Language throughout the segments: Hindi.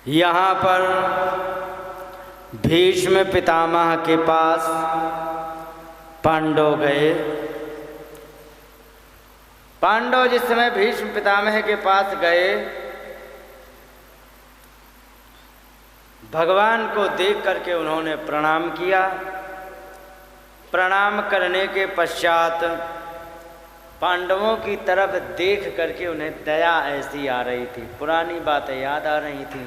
यहाँ पर भीष्म पितामह के पास पांडव गए। पांडव जिस समय भीष्म पितामह के पास गए, भगवान को देख करके उन्होंने प्रणाम किया। प्रणाम करने के पश्चात पांडवों की तरफ देख करके उन्हें दया ऐसी आ रही थी, पुरानी बातें याद आ रही थी।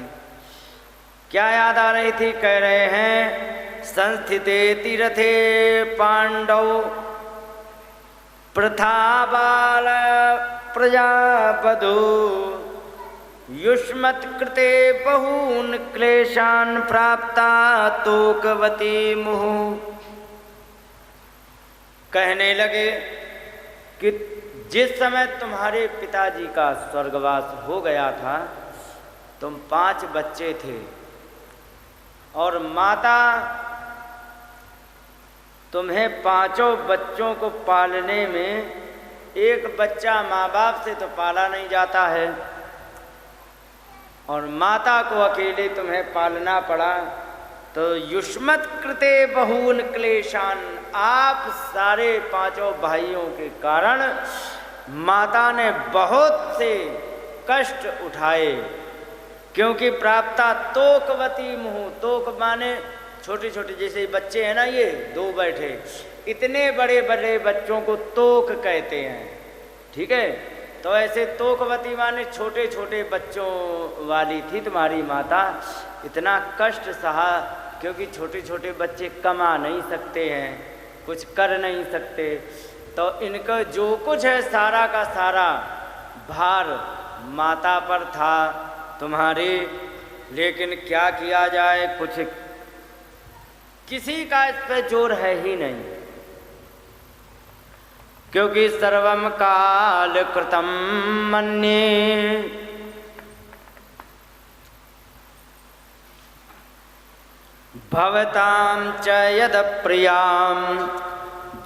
क्या याद आ रही थी? कह रहे हैं संस्थिते तीर्थे पांडव प्रथा बाल प्रजापदु युष्मत् कृते बहून् क्लेशान् प्राप्ता तोकवती मुहुः। कहने लगे कि जिस समय तुम्हारे पिताजी का स्वर्गवास हो गया था, तुम 5 बच्चे थे और माता तुम्हें 5 बच्चों को पालने में, एक बच्चा माँ बाप से तो पाला नहीं जाता है और माता को अकेले तुम्हें पालना पड़ा। तो युष्मत् कृते बहून् क्लेशान, आप सारे 5 भाइयों के कारण माता ने बहुत से कष्ट उठाए, क्योंकि प्राप्ता तोकवती मुहुः। तोक माने छोटे छोटे, जैसे बच्चे हैं ना, ये 2 बैठे, इतने बड़े बड़े बच्चों को तोक कहते हैं, ठीक है। तो ऐसे तोकवती माने छोटे छोटे बच्चों वाली थी तुम्हारी माता। इतना कष्ट सहा, क्योंकि छोटे छोटे बच्चे कमा नहीं सकते हैं, कुछ कर नहीं सकते, तो इनका जो कुछ है सारा का सारा भार माता पर था तुम्हारी। लेकिन क्या किया जाए, कुछ किसी का इस पर जोर है ही नहीं, क्योंकि सर्वम काल कृतम मन्ये। भवताम च यद प्रियाम,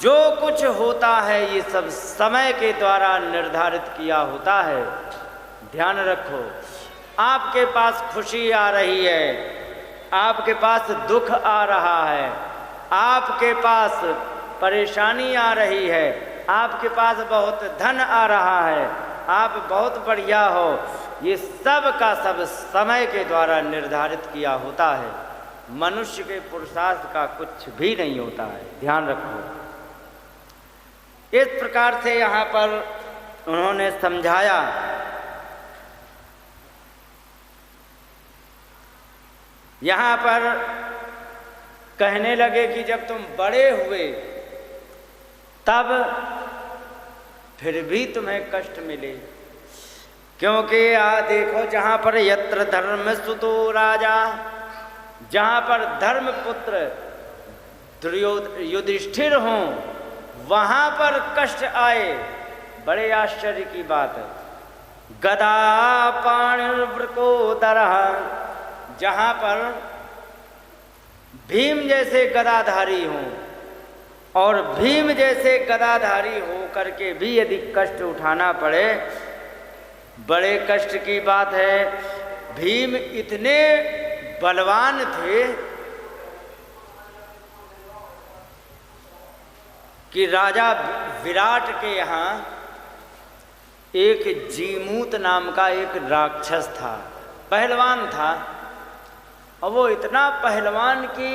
जो कुछ होता है ये सब समय के द्वारा निर्धारित किया होता है। ध्यान रखो, आपके पास खुशी आ रही है, आपके पास दुख आ रहा है, आपके पास परेशानी आ रही है, आपके पास बहुत धन आ रहा है, आप बहुत बढ़िया हो, ये सब का सब समय के द्वारा निर्धारित किया होता है। मनुष्य के पुरुषार्थ का कुछ भी नहीं होता है, ध्यान रखो। इस प्रकार से यहाँ पर उन्होंने समझाया। यहाँ पर कहने लगे कि जब तुम बड़े हुए तब फिर भी तुम्हें कष्ट मिले, क्योंकि देखो जहाँ पर यत्र धर्म सुतो राजा, जहाँ पर धर्मपुत्र युधिष्ठिर हों वहाँ पर कष्ट आए। बड़े आश्चर्य की बात है। गदा पाणिर्वृकोदरः, जहाँ पर भीम जैसे गदाधारी हों और भीम जैसे गदाधारी हो करके भी यदि कष्ट उठाना पड़े, बड़े कष्ट की बात है। भीम इतने बलवान थे कि राजा विराट के यहाँ एक जीमूत नाम का एक राक्षस था, पहलवान था, और वो इतना पहलवान कि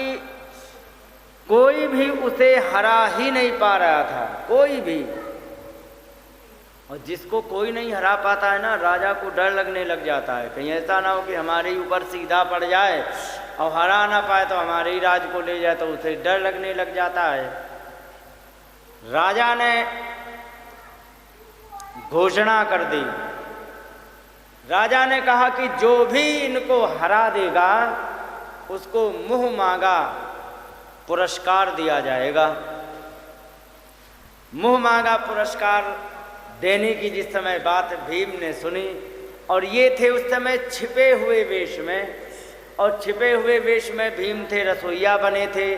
कोई भी उसे हरा ही नहीं पा रहा था, कोई भी। और जिसको कोई नहीं हरा पाता है ना, राजा को डर लगने लग जाता है, कहीं ऐसा ना हो कि हमारे ऊपर सीधा पड़ जाए और हरा ना पाए तो हमारे ही राज को ले जाए, तो उसे डर लगने लग जाता है। राजा ने घोषणा कर दी, राजा ने कहा कि जो भी इनको हरा देगा उसको मुँह मांगा पुरस्कार दिया जाएगा। मुँह मांगा पुरस्कार देने की जिस समय बात भीम ने सुनी, और ये थे उस समय छिपे हुए वेश में, और छिपे हुए वेश में भीम थे, रसोइया बने थे,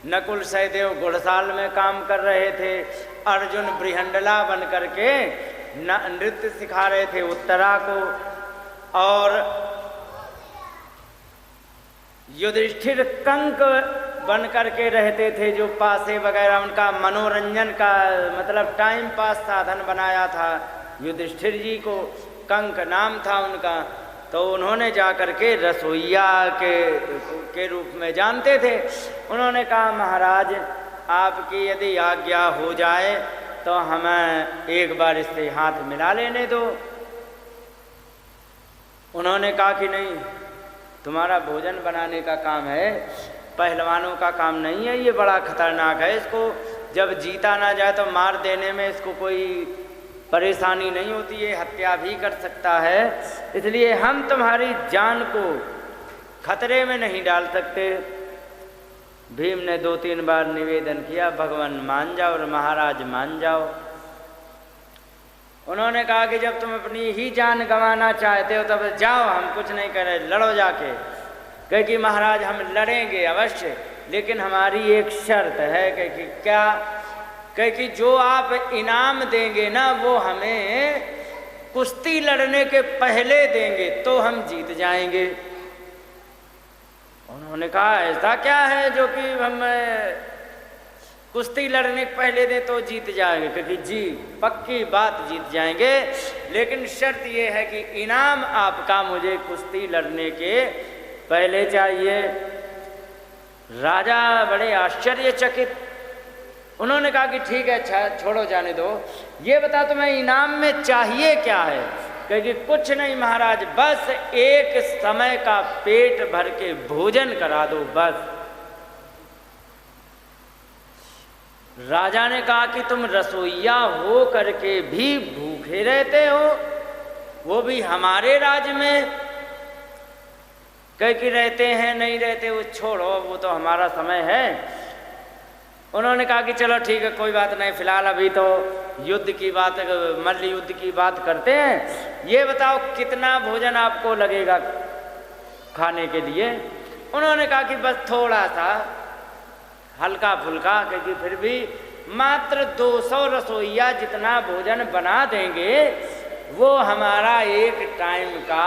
नकुल सहदेव घुड़साल में काम कर रहे थे, अर्जुन बृहंडला बन करके नृत्य सिखा रहे थे उत्तरा को, और युधिष्ठिर कंक बन करके रहते थे, जो पासे वगैरह उनका मनोरंजन का मतलब टाइम पास साधन बनाया था। युधिष्ठिर जी को कंक नाम था उनका, तो उन्होंने जा करके रसोइया के रूप में जानते थे। उन्होंने कहा महाराज आपकी यदि आज्ञा हो जाए तो हमें एक बार इससे हाथ मिला लेने दो। उन्होंने कहा कि नहीं, तुम्हारा भोजन बनाने का काम है, पहलवानों का काम नहीं है, ये बड़ा खतरनाक है, इसको जब जीता ना जाए तो मार देने में इसको कोई परेशानी नहीं होती, ये हत्या भी कर सकता है, इसलिए हम तुम्हारी जान को खतरे में नहीं डाल सकते। भीम ने 2-3 बार निवेदन किया, भगवान मान जाओ और महाराज मान जाओ। उन्होंने कहा कि जब तुम अपनी ही जान गंवाना चाहते हो तब जाओ, हम कुछ नहीं करें, लड़ो जाके। कहे कि महाराज हम लड़ेंगे अवश्य, लेकिन हमारी एक शर्त है। कहे कि क्या? कहे कि जो आप इनाम देंगे ना वो हमें कुश्ती लड़ने के पहले देंगे तो हम जीत जाएंगे। उन्होंने कहा ऐसा क्या है जो कि हम कुश्ती लड़ने के पहले दें तो जीत जाएंगे? क्योंकि जी पक्की बात जीत जाएंगे, लेकिन शर्त ये है कि इनाम आपका मुझे कुश्ती लड़ने के पहले चाहिए। राजा बड़े आश्चर्यचकित। उन्होंने कहा कि ठीक है, अच्छा छोड़ो जाने दो, ये बता तुम्हें इनाम में चाहिए क्या है? क्योंकि कुछ नहीं महाराज, बस एक समय का पेट भर के भोजन करा दो बस। राजा ने कहा कि तुम रसोइया हो करके भी भूखे रहते हो, वो भी हमारे राज्य में? कह कि रहते हैं नहीं रहते वो छोड़ो, वो तो हमारा समय है। उन्होंने कहा कि चलो ठीक है कोई बात नहीं, फिलहाल अभी तो युद्ध की बात, मल्ल युद्ध की बात करते हैं। ये बताओ कितना भोजन आपको लगेगा खाने के लिए? उन्होंने कहा कि बस थोड़ा सा हल्का फुल्का, क्योंकि फिर भी मात्र 200 रसोइया जितना भोजन बना देंगे वो हमारा एक टाइम का।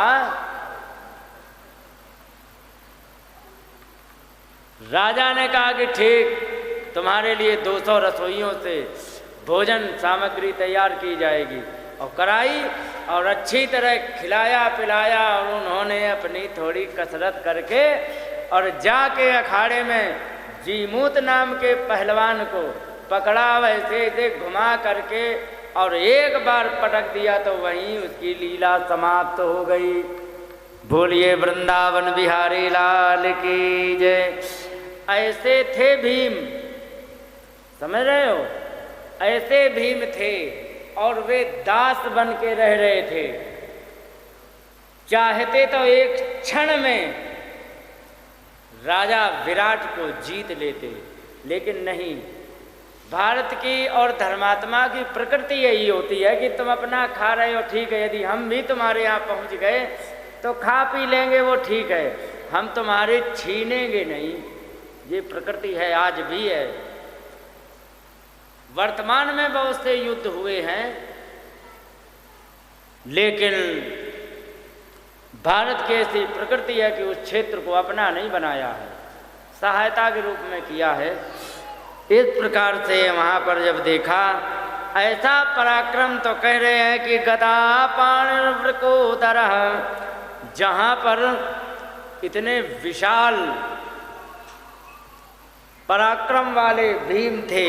राजा ने कहा कि ठीक, तुम्हारे लिए 200 रसोइयों से भोजन सामग्री तैयार की जाएगी। और कराई और अच्छी तरह खिलाया पिलाया, और उन्होंने अपनी थोड़ी कसरत करके और जाके अखाड़े में जीमूत नाम के पहलवान को पकड़ा, वैसे ऐसे घुमा करके और एक बार पटक दिया तो वहीं उसकी लीला समाप्त हो गई। बोलिए वृंदावन बिहारी लाल की जय। ऐसे थे भीम, समझ रहे हो? ऐसे भीम थे और वे दास बन के रह रहे थे। चाहते तो एक क्षण में राजा विराट को जीत लेते, लेकिन नहीं। भारत की और धर्मात्मा की प्रकृति यही होती है कि तुम अपना खा रहे हो ठीक है, यदि हम भी तुम्हारे यहाँ पहुँच गए तो खा पी लेंगे वो ठीक है, हम तुम्हारे छीनेंगे नहीं। ये प्रकृति है, आज भी है। वर्तमान में बहुत से युद्ध हुए हैं, लेकिन भारत की ऐसी प्रकृति है कि उस क्षेत्र को अपना नहीं बनाया है, सहायता के रूप में किया है। इस प्रकार से वहाँ पर जब देखा ऐसा पराक्रम, तो कह रहे हैं कि गदा पाणिर्वृकोदरः, जहाँ पर इतने विशाल पराक्रम वाले भीम थे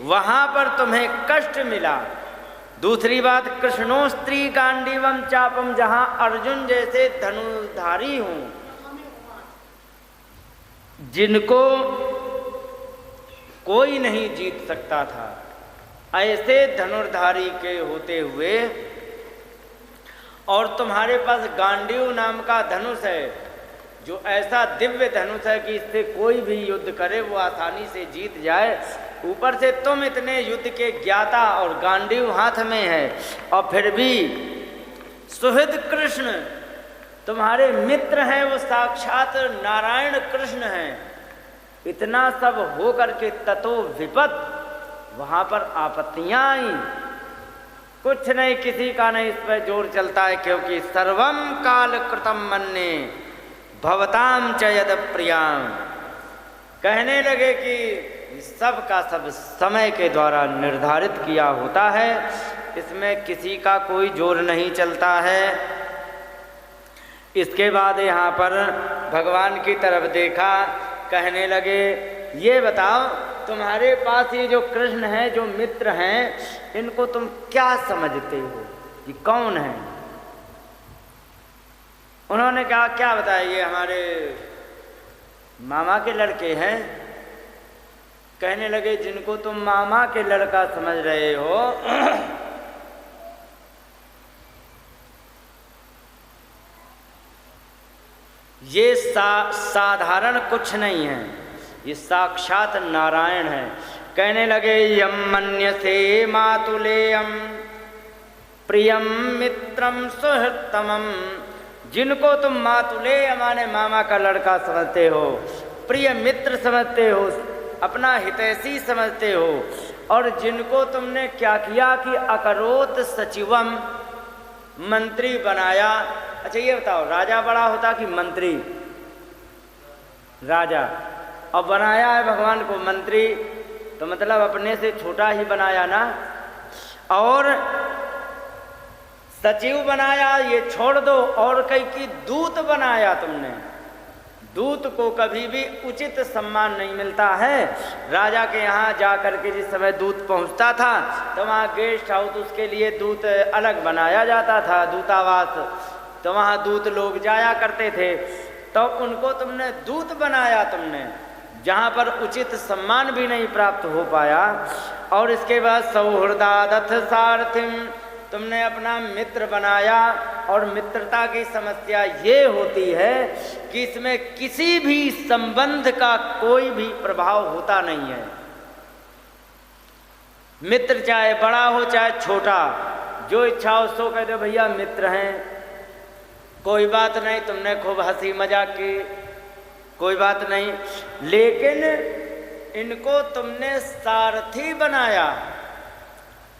वहाँ पर तुम्हें कष्ट मिला। दूसरी बात, कृष्णोस्त्री गांडीवम चापम, जहाँ अर्जुन जैसे धनुर्धारी हों, जिनको कोई नहीं जीत सकता था, ऐसे धनुर्धारी के होते हुए, और तुम्हारे पास गांडीव नाम का धनुष है, जो ऐसा दिव्य धनुष है कि इससे कोई भी युद्ध करे वो आसानी से जीत जाए। ऊपर से तुम इतने युद्ध के ज्ञाता और गांडीव हाथ में है, और फिर भी सुहृद कृष्ण तुम्हारे मित्र हैं, वो साक्षात नारायण कृष्ण हैं। इतना सब हो करके ततो विपत, वहाँ पर आपत्तियाँ आई। कुछ नहीं, किसी का नहीं इस पर जोर चलता है, क्योंकि सर्वम काल कृतम मन्ने भवताम च यद प्रियाम। कहने लगे कि सब का सब समय के द्वारा निर्धारित किया होता है, इसमें किसी का कोई जोर नहीं चलता है। इसके बाद यहाँ पर भगवान की तरफ देखा, कहने लगे ये बताओ तुम्हारे पास ये जो कृष्ण हैं, जो मित्र हैं, इनको तुम क्या समझते हो, ये कौन है? उन्होंने कहा क्या बताया, ये हमारे मामा के लड़के हैं। कहने लगे जिनको तुम मामा के लड़का समझ रहे हो, ये साधारण कुछ नहीं है, ये साक्षात नारायण है। कहने लगे यम मन्यसे मातुलेयम प्रियम मित्रम सुहृत्तमम। जिनको तुम मातुलेय माने मामा का लड़का समझते हो, प्रिय मित्र समझते हो, अपना हितैषी समझते हो, और जिनको तुमने क्या किया कि अकरोत सचिवम, मंत्री बनाया। अच्छा ये बताओ, राजा बड़ा होता कि मंत्री? राजा। और बनाया है भगवान को मंत्री, तो मतलब अपने से छोटा ही बनाया ना। और सचिव बनाया, ये छोड़ दो, और कई की दूत बनाया तुमने। दूत को कभी भी उचित सम्मान नहीं मिलता है। राजा के यहाँ जा करके जिस समय दूत पहुँचता था तो वहाँ गेस्ट हाउस, उसके लिए दूत अलग बनाया जाता था, दूतावास, तो वहाँ दूत लोग जाया करते थे। तो उनको तुमने दूत बनाया, तुमने जहाँ पर उचित सम्मान भी नहीं प्राप्त हो पाया। और इसके बाद सौहृदादथ सारथिम, तुमने अपना मित्र बनाया। और मित्रता की समस्या ये होती है कि इसमें किसी भी संबंध का कोई भी प्रभाव होता नहीं है। मित्र चाहे बड़ा हो चाहे छोटा, जो इच्छा हो सो कह दो भैया मित्र हैं, कोई बात नहीं, तुमने खूब हंसी मजाक की, कोई बात नहीं। लेकिन इनको तुमने सारथी बनाया।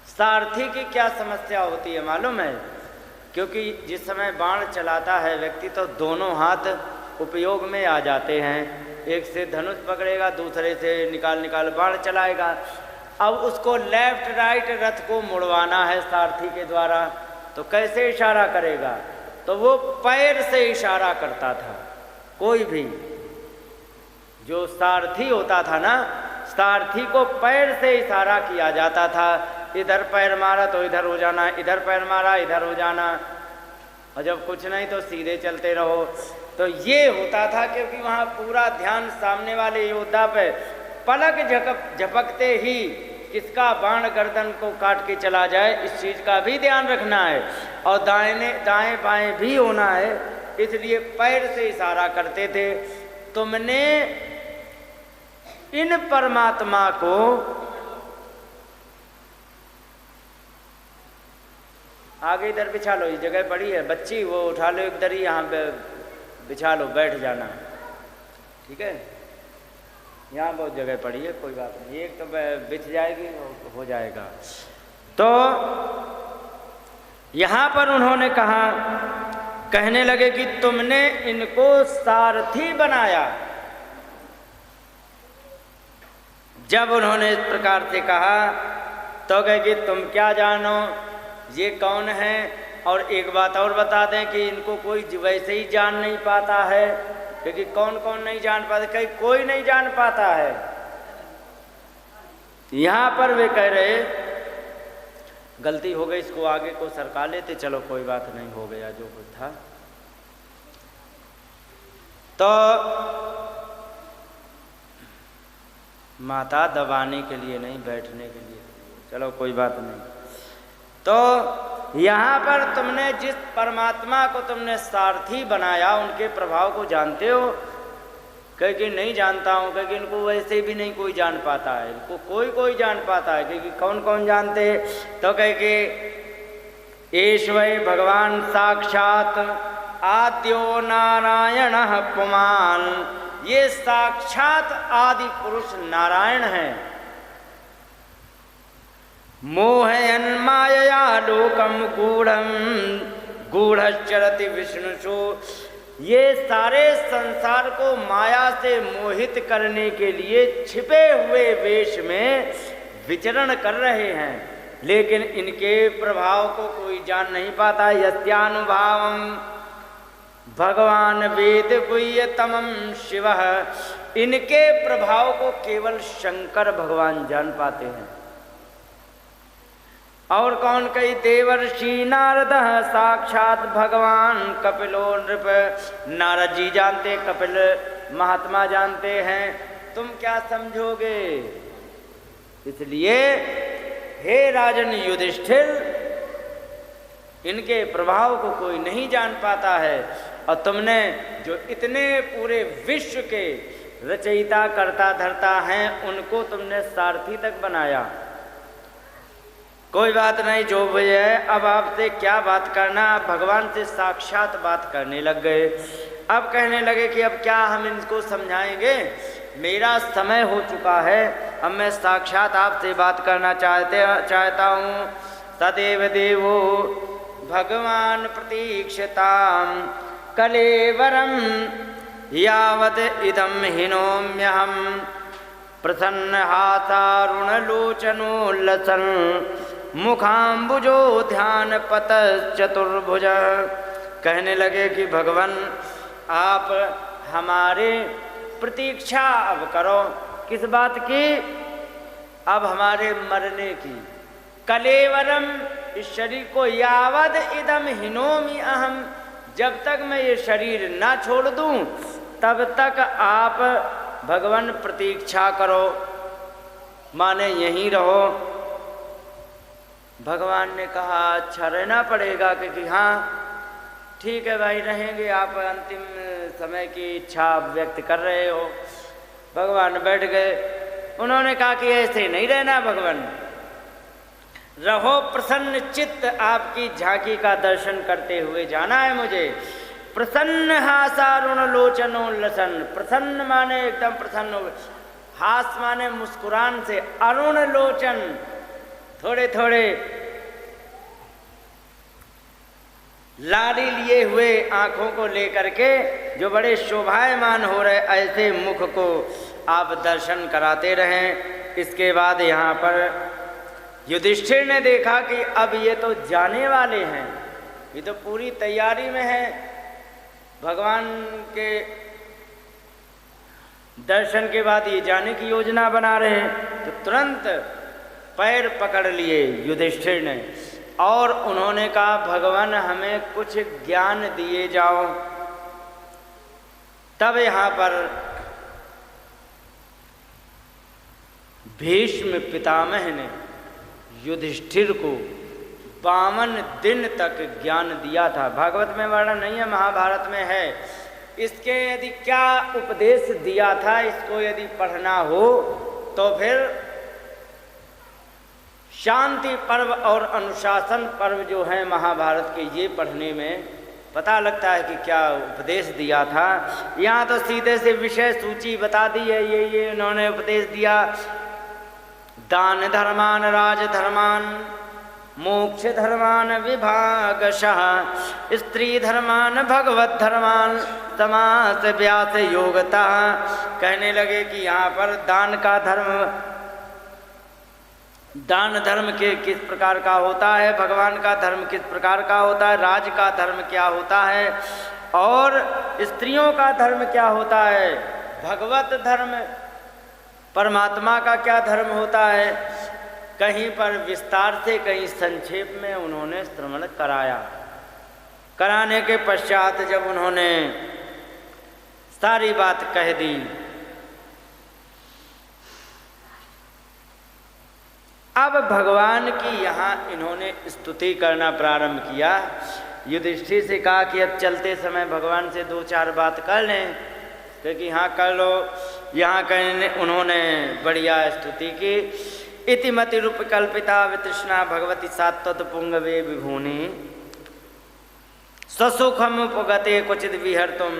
सारथी की क्या समस्या होती है मालूम है? क्योंकि जिस समय बाण चलाता है व्यक्ति तो दोनों हाथ उपयोग में आ जाते हैं। एक से धनुष पकड़ेगा, दूसरे से निकाल बाण चलाएगा। अब उसको लेफ्ट राइट रथ को मुड़वाना है सारथी के द्वारा, तो कैसे इशारा करेगा? तो वो पैर से इशारा करता था। कोई भी जो सारथी होता था ना, सारथी को पैर से इशारा किया जाता था। इधर पैर मारा तो इधर हो जाना, इधर पैर मारा इधर हो जाना, और जब कुछ नहीं तो सीधे चलते रहो। तो ये होता था क्योंकि वहाँ पूरा ध्यान सामने वाले योद्धा पे, पलक झपकते ही किसका बाण गर्दन को काट के चला जाए, इस चीज़ का भी ध्यान रखना है। और दाएं बाएं भी होना है, इसलिए पैर से इशारा करते थे। तुमने इन परमात्मा को आगे इधर बिछा लो, इस जगह पड़ी है बच्ची, वो उठा लो इधर ही, यहाँ बिछा लो, बैठ जाना, ठीक है? यहाँ बहुत जगह पड़ी है, कोई बात नहीं, एक तो बिछ जाएगी, हो जाएगा। तो यहाँ पर उन्होंने कहा, कहने लगे कि तुमने इनको सारथी बनाया। जब उन्होंने इस प्रकार से कहा तो कहे कि तुम क्या जानो ये कौन है। और एक बात और बता दें कि इनको कोई वैसे ही जान नहीं पाता है, क्योंकि कौन कौन नहीं जान पाता, कहीं कोई नहीं जान पाता है। यहाँ पर वे कह रहे गलती हो गई, इसको आगे को सरका लेते, चलो कोई बात नहीं, हो गया जो कुछ था। तो माता दबाने के लिए नहीं, बैठने के लिए, चलो कोई बात नहीं। तो यहाँ पर तुमने जिस परमात्मा को तुमने सारथी बनाया, उनके प्रभाव को जानते हो? कह कि नहीं जानता हूँ। कह कि इनको वैसे भी नहीं कोई जान पाता है, इनको कोई जान पाता है। क्योंकि कौन कौन जानते? तो कह कि एष वै भगवान साक्षात आद्यो नारायण पुमान, ये साक्षात आदि पुरुष नारायण हैं। मोहयन मायया लोकम गूढ़म गूढ़श्चरति विष्णुषु, ये सारे संसार को माया से मोहित करने के लिए छिपे हुए वेश में विचरण कर रहे हैं, लेकिन इनके प्रभाव को कोई जान नहीं पाता। यस्यानुभावम भगवान वेद गुह्यतमं शिवः, इनके प्रभाव को केवल शंकर भगवान जान पाते हैं। और कौन? कई देवर्षि नारद साक्षात भगवान कपिलो नृप। नारद जी जानते, कपिल महात्मा जानते हैं, तुम क्या समझोगे? इसलिए हे राजन युधिष्ठिर, इनके प्रभाव को कोई नहीं जान पाता है, और तुमने जो इतने पूरे विश्व के रचयिता करता धरता हैं, उनको तुमने सारथी तक बनाया। कोई बात नहीं, जो भी है, अब आपसे क्या बात करना, आप भगवान से साक्षात बात करने लग गए। अब कहने लगे कि अब क्या हम इनको समझाएंगे, मेरा समय हो चुका है, अब मैं साक्षात आपसे बात करना चाहता हूँ। सदैव देवो भगवान प्रतीक्षताम कलेवरम यावत इदम हिनोम्यहम प्रसन्न हासारुणलोचनोल्लसन मुखाम्बुजो ध्यान पत चतुर्भुज। कहने लगे कि भगवान आप हमारे प्रतीक्षा अब करो। किस बात की? अब हमारे मरने की। कलेवरम, इस शरीर को, यावद इदम हिनोमि अहम, जब तक मैं ये शरीर ना छोड़ दूं तब तक आप भगवान प्रतीक्षा करो, माने यहीं रहो। भगवान ने कहा अच्छा रहना पड़ेगा, क्योंकि हाँ ठीक है भाई रहेंगे, आप अंतिम समय की इच्छा व्यक्त कर रहे हो। भगवान बैठ गए। उन्होंने कहा कि ऐसे नहीं रहना भगवान, रहो प्रसन्न चित्त, आपकी झांकी का दर्शन करते हुए जाना है मुझे। प्रसन्न हासारुण लोचनोल्लसन, प्रसन्न माने एकदम प्रसन्न हो, हास माने मुस्कुरान से, अरुण लोचन थोड़े थोड़े लाली लिए हुए आंखों को लेकर के जो बड़े शोभायमान हो रहे, ऐसे मुख को आप दर्शन कराते रहें। इसके बाद यहाँ पर युधिष्ठिर ने देखा कि अब ये तो जाने वाले हैं, ये तो पूरी तैयारी में है, भगवान के दर्शन के बाद ये जाने की योजना बना रहे हैं। तो तुरंत पैर पकड़ लिए युधिष्ठिर ने और उन्होंने कहा भगवान हमें कुछ ज्ञान दिए जाओ। तब यहाँ पर भीष्म पितामह ने युधिष्ठिर को 52 दिन तक ज्ञान दिया था। भागवत में वर्णन नहीं है, महाभारत में है। इसके यदि क्या उपदेश दिया था, इसको यदि पढ़ना हो तो फिर शांति पर्व और अनुशासन पर्व जो है महाभारत के, ये पढ़ने में पता लगता है कि क्या उपदेश दिया था। यहाँ तो सीधे से विषय सूची बता दी है, ये उन्होंने उपदेश दिया। दान धर्मान राजधर्मान मोक्ष धर्मान विभागशः स्त्री धर्मान भगवत धर्मान समास व्यास योगता। कहने लगे कि यहाँ पर दान का धर्म, दान धर्म के किस प्रकार का होता है, भगवान का धर्म किस प्रकार का होता है, राज का धर्म क्या होता है और स्त्रियों का धर्म क्या होता है, भगवत धर्म परमात्मा का क्या धर्म होता है। कहीं पर विस्तार से, कहीं संक्षेप में उन्होंने श्रवण कराया। कराने के पश्चात जब उन्होंने सारी बात कह दी, अब भगवान की यहाँ इन्होंने स्तुति करना प्रारंभ किया। युधिष्ठिर से कहा कि अब चलते समय भगवान से 2-4 बात कर लें, क्योंकि हाँ कर लो। यहाँ कहने उन्होंने बढ़िया स्तुति की। इतिमति रूप कल्पिता वितृष्णा भगवती सात्वत पुंगवे विभूनि स्वसुखम उपगते क्वचित विहर्तुम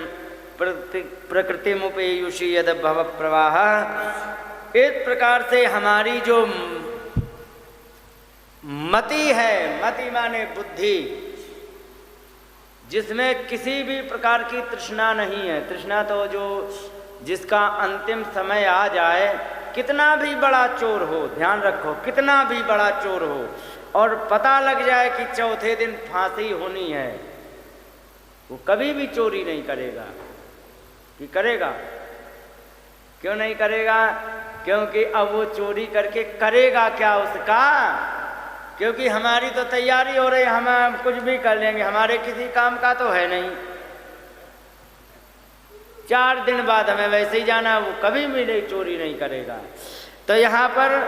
प्रकृति मुपेयुषी यद भव प्रवाह। इस प्रकार से हमारी जो मति है, मति माने बुद्धि, जिसमें किसी भी प्रकार की तृष्णा नहीं है। तृष्णा तो जो जिसका अंतिम समय आ जाए, कितना भी बड़ा चोर हो, ध्यान रखो, कितना भी बड़ा चोर हो और पता लग जाए कि चौथे दिन फांसी होनी है, वो कभी भी चोरी नहीं करेगा। कि करेगा? क्यों नहीं करेगा? क्योंकि अब वो चोरी करके करेगा क्या उसका? क्योंकि हमारी तो तैयारी हो रही, हम कुछ भी कर लेंगे, हमारे किसी काम का तो है नहीं। 4 दिन बाद हमें वैसे ही जाना, वो कभी भी नहीं चोरी नहीं करेगा। तो यहाँ पर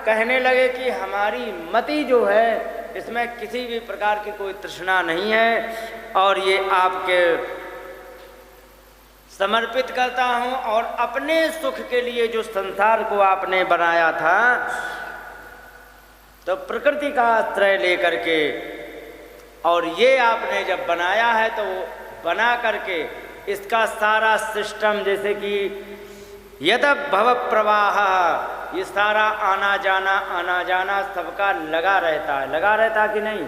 कहने लगे कि हमारी मति जो है इसमें किसी भी प्रकार की कोई तृष्णा नहीं है और ये आपके समर्पित करता हूँ। और अपने सुख के लिए जो संसार को आपने बनाया था, तो प्रकृति का आश्रय लेकर के, और ये आपने जब बनाया है तो बना करके इसका सारा सिस्टम, जैसे कि यद भव प्रवाह, ये सारा आना जाना सबका लगा रहता है। लगा रहता कि नहीं?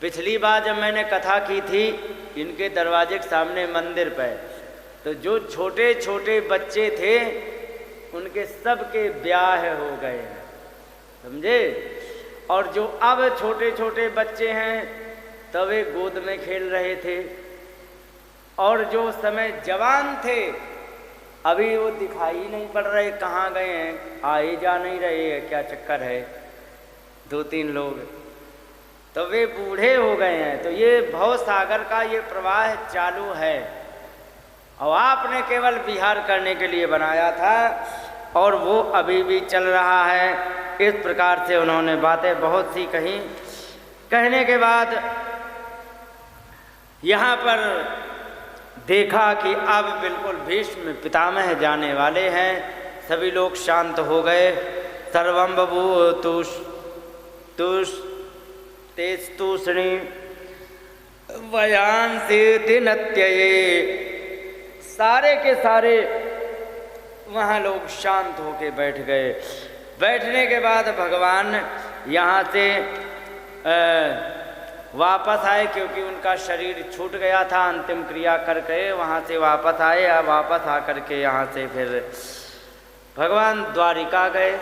पिछली बार जब मैंने कथा की थी इनके दरवाजे के सामने मंदिर पे, तो जो छोटे छोटे बच्चे थे उनके सबके ब्याह हो गए, समझे? और जो अब छोटे छोटे बच्चे हैं तब वे गोद में खेल रहे थे, और जो समय जवान थे अभी वो दिखाई नहीं पड़ रहे, कहाँ गए हैं, आए जा नहीं रहे हैं, क्या चक्कर है? 2-3 लोग तो वे बूढ़े हो गए हैं। तो ये भव सागर का ये प्रवाह चालू है और आपने केवल विहार करने के लिए बनाया था और वो अभी भी चल रहा है। इस प्रकार से उन्होंने बातें बहुत सी कही। कहने के बाद यहाँ पर देखा कि अब बिल्कुल भीष्म पितामह जाने वाले हैं। सभी लोग शांत हो गए। सर्वं बभूतुष तेस्तूष्णी वयांसी दिनत्यये, सारे के सारे वहाँ लोग शांत होके बैठ गए। बैठने के बाद भगवान यहाँ से वापस आए, क्योंकि उनका शरीर छूट गया था अंतिम क्रिया करके, वहाँ से वापस आए। या वापस आकर के यहाँ से फिर भगवान द्वारिका गए।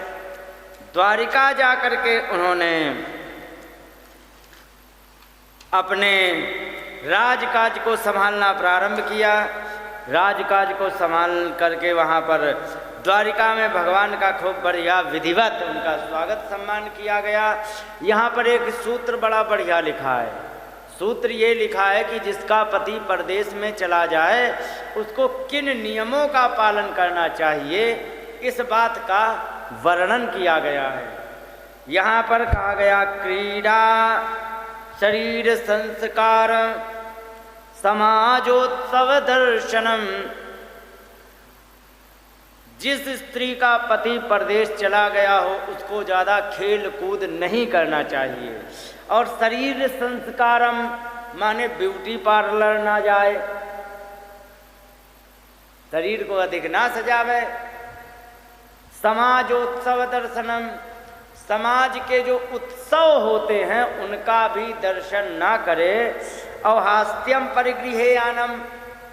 द्वारिका जा कर के उन्होंने अपने राजकाज को संभालना प्रारंभ किया। राजकाज को संभाल करके वहाँ पर द्वारिका में भगवान का खूब बढ़िया विधिवत उनका स्वागत सम्मान किया गया। यहाँ पर एक सूत्र बड़ा बढ़िया लिखा है। सूत्र ये लिखा है कि जिसका पति परदेश में चला जाए उसको किन नियमों का पालन करना चाहिए, इस बात का वर्णन किया गया है। यहाँ पर कहा गया क्रीड़ा शरीर संस्कार समाजोत्सव दर्शनम। जिस स्त्री का पति परदेश चला गया हो उसको ज़्यादा खेल कूद नहीं करना चाहिए। और शरीर संस्कारम माने ब्यूटी पार्लर ना जाए, शरीर को अधिक ना सजावे। समाजोत्सव दर्शनम, समाज के जो उत्सव होते हैं उनका भी दर्शन ना करे। और हास्यम परिगृहे आनम,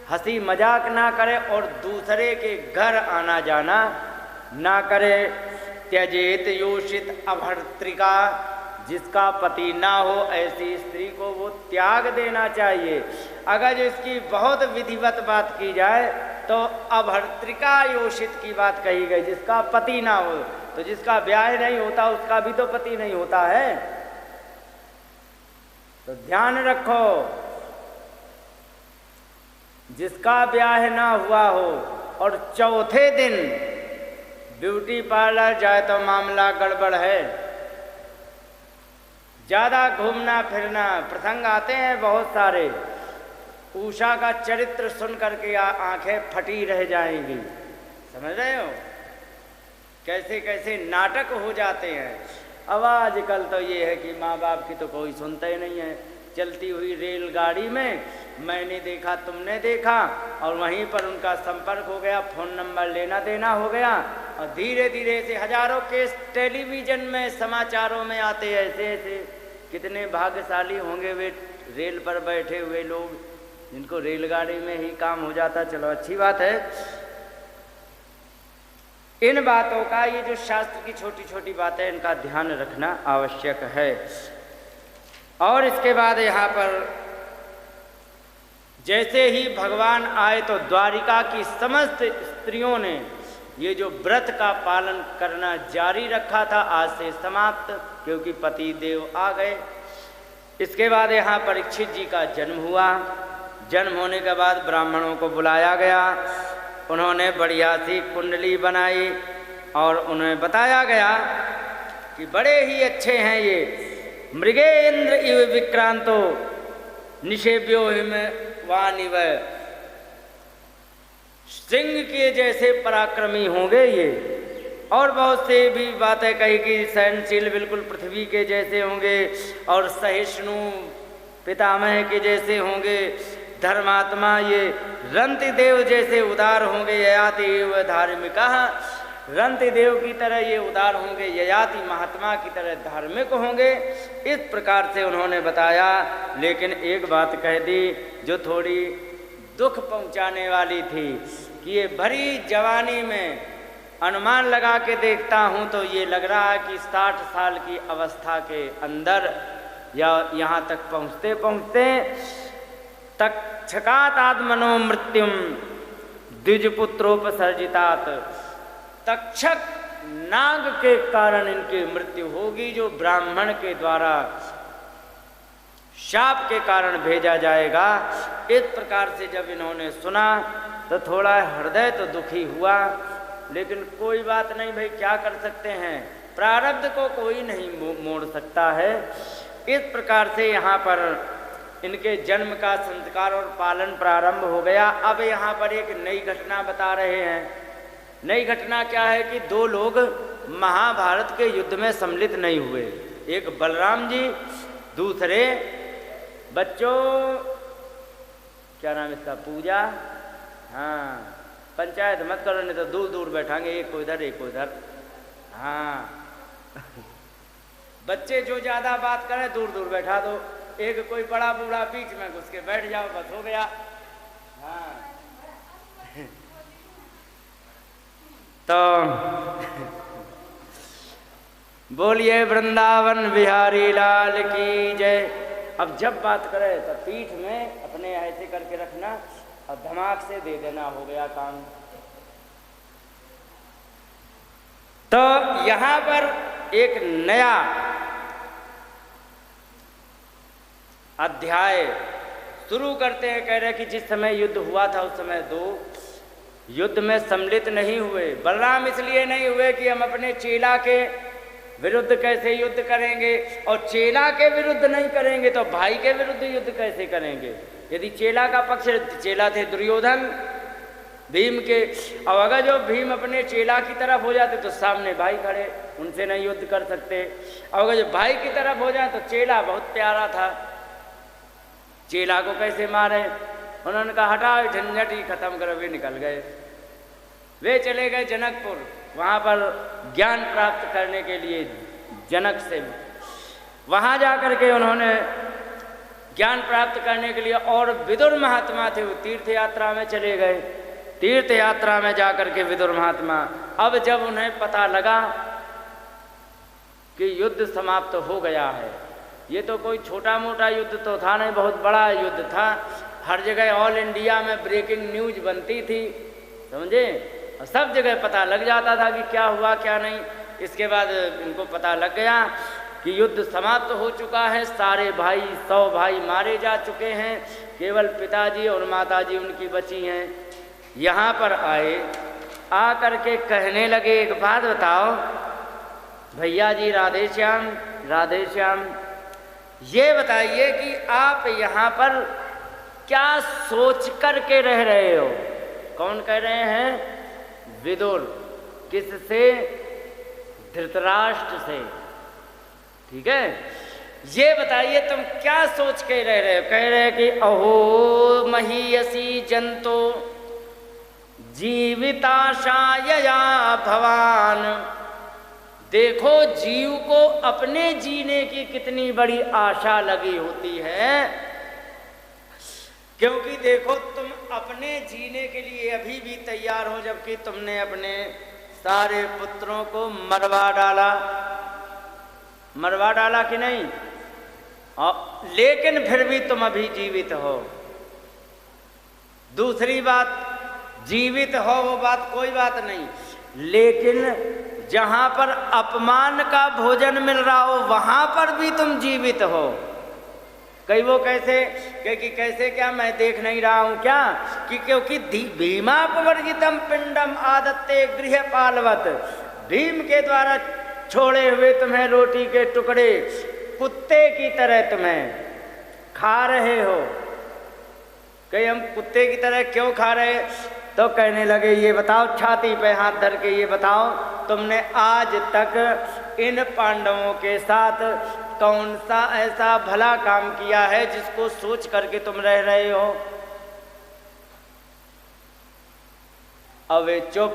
हंसी मजाक ना करे और दूसरे के घर आना जाना ना करे। त्यजेत योषित अभर्तृका, जिसका पति ना हो ऐसी स्त्री को वो त्याग देना चाहिए। अगर इसकी बहुत विधिवत बात की जाए तो अभर्तृका योषित की बात कही गई, जिसका पति ना हो। तो जिसका ब्याह नहीं होता उसका भी तो पति नहीं होता है। तो ध्यान रखो, जिसका ब्याह ना हुआ हो और चौथे दिन ब्यूटी पार्लर जाए तो मामला गड़बड़ है। ज़्यादा घूमना फिरना, प्रसंग आते हैं बहुत सारे। उषा का चरित्र सुन करके आंखें फटी रह जाएंगी, समझ रहे हो? कैसे कैसे नाटक हो जाते हैं। अब आजकल तो ये है कि माँ बाप की तो कोई सुनता ही नहीं है। चलती हुई रेलगाड़ी में मैंने देखा, तुमने देखा, और वहीं पर उनका संपर्क हो गया, फ़ोन नंबर लेना देना हो गया, और धीरे धीरे से हजारों केस टेलीविज़न में समाचारों में आते ऐसे ऐसे। कितने भाग्यशाली होंगे वे रेल पर बैठे हुए लोग, जिनको रेलगाड़ी में ही काम हो जाता, चलो अच्छी बात है। इन बातों का, ये जो शास्त्र की छोटी छोटी बातें, इनका ध्यान रखना आवश्यक है। और इसके बाद यहाँ पर जैसे ही भगवान आए तो द्वारिका की समस्त स्त्रियों ने ये जो व्रत का पालन करना जारी रखा था, आज से समाप्त, क्योंकि पति देव आ गए। इसके बाद यहाँ परीक्षित जी का जन्म हुआ। जन्म होने के बाद ब्राह्मणों को बुलाया गया, उन्होंने बढ़िया सी कुंडली बनाई और उन्हें बताया गया कि बड़े ही अच्छे हैं ये, मृगेंद्र इव विक्रांतो निषेव्यो हिम वानिव, सिंह के जैसे पराक्रमी होंगे ये, और बहुत से भी बातें कही कि सहनशील बिल्कुल पृथ्वी के जैसे होंगे, और सहिष्णु पितामह के जैसे होंगे, धर्मात्मा ये रंति देव जैसे उदार होंगे, ययाति एव धार्मिका, रंति देव की तरह ये उदार होंगे, ययाति महात्मा की तरह धार्मिक होंगे। इस प्रकार से उन्होंने बताया। लेकिन एक बात कह दी जो थोड़ी दुख पहुंचाने वाली थी कि ये भरी जवानी में अनुमान लगा के देखता हूं तो ये लग रहा है कि 60 साल की अवस्था के अंदर या यहाँ तक पहुँचते पहुँचते तक्षकात आत्मनो मृत्युम द्विजपुत्रोपसर्जितात, तक्षक नाग के कारण इनकी मृत्यु होगी, जो ब्राह्मण के द्वारा शाप के कारण भेजा जाएगा। इस प्रकार से जब इन्होंने सुना तो थोड़ा हृदय तो दुखी हुआ, लेकिन कोई बात नहीं भाई, क्या कर सकते हैं, प्रारब्ध को कोई नहीं मोड़ सकता है। इस प्रकार से यहाँ पर इनके जन्म का संस्कार और पालन प्रारंभ हो गया। अब यहाँ पर एक नई घटना बता रहे हैं। नई घटना क्या है कि 2 लोग महाभारत के युद्ध में सम्मिलित नहीं हुए, एक बलराम जी, दूसरे बच्चों क्या नाम इसका, पूजा, हाँ पंचायत मत करो नहीं तो दूर दूर बैठाएंगे, एक को इधर एक को इधर, हाँ बच्चे जो ज़्यादा बात करें दूर दूर बैठा दो, एक कोई बड़ा बूढ़ा बीच में घुस के बैठ जाओ, बस हो गया। हाँ तो बोलिए वृंदावन बिहारी लाल की जय। अब जब बात करें तो पीठ में अपने ऐसे करके रखना और धमाक से दे देना, हो गया काम। तो यहाँ पर एक नया अध्याय शुरू करते हैं। कह रहे कि जिस समय युद्ध हुआ था उस समय 2 युद्ध में सम्मिलित नहीं हुए। बलराम इसलिए नहीं हुए कि हम अपने चेला के विरुद्ध कैसे युद्ध करेंगे, और चेला के विरुद्ध नहीं करेंगे तो भाई के विरुद्ध युद्ध कैसे करेंगे। यदि चेला का पक्ष, चेला थे दुर्योधन भीम के, और अगर जो भीम अपने चेला की तरफ हो जाते तो सामने भाई खड़े, उनसे नहीं युद्ध कर सकते। और अगर जो भाई की तरफ हो जाए तो चेला बहुत प्यारा था, चेला को कैसे मारे। उन्होंने कहा हटाओ झंझट ही खत्म करो। वे निकल गए, वे चले गए जनकपुर, वहाँ पर ज्ञान प्राप्त करने के लिए जनक से। वहाँ जा कर के उन्होंने ज्ञान प्राप्त करने के लिए, और विदुर महात्मा थे वो तीर्थ यात्रा में चले गए। तीर्थ यात्रा में जा कर के विदुर महात्मा, अब जब उन्हें पता लगा कि युद्ध समाप्त हो गया है, ये तो कोई छोटा मोटा युद्ध तो था नहीं, बहुत बड़ा युद्ध था। हर जगह ऑल इंडिया में ब्रेकिंग न्यूज बनती थी, समझे, और सब जगह पता लग जाता था कि क्या हुआ क्या नहीं। इसके बाद इनको पता लग गया कि युद्ध समाप्त हो चुका है, सारे भाई 100 भाई मारे जा चुके हैं, केवल पिताजी और माताजी उनकी बची हैं। यहाँ पर आए, आ कर के कहने लगे, एक बात बताओ भैया जी, राधे श्याम राधे श्याम, ये बताइए कि आप यहाँ पर क्या सोच कर के रह रहे हो। कौन कह रहे हैं? विदुर। किससे? धृतराष्ट्र से, ठीक है। ये बताइए तुम क्या सोच के रह रहे हो। कह रहे कि अहो महीयसी जंतो जीविताशायया भवान, देखो जीव को अपने जीने की कितनी बड़ी आशा लगी होती है, क्योंकि देखो तुम अपने जीने के लिए अभी भी तैयार हो, जबकि तुमने अपने सारे पुत्रों को मरवा डाला कि नहीं, लेकिन फिर भी तुम अभी जीवित हो। दूसरी बात, जीवित हो वो बात कोई बात नहीं, लेकिन जहां पर अपमान का भोजन मिल रहा हो वहां पर भी तुम जीवित हो। कई वो कैसे कि कैसे क्या मैं देख नहीं रहा हूं क्या, कि क्योंकि भीमापवर्जितम पिंडम आदत्ते गृहपालवत, भीम के द्वारा छोड़े हुए तुम्हें रोटी के टुकड़े कुत्ते की तरह तुम्हें खा रहे हो। कहीं हम कुत्ते की तरह क्यों खा रहे, तो कहने लगे ये बताओ, छाती पे हाथ धर के ये बताओ, तुमने आज तक इन पांडवों के साथ कौन सा ऐसा भला काम किया है जिसको सोच करके तुम रह रहे हो। अब वे चुप,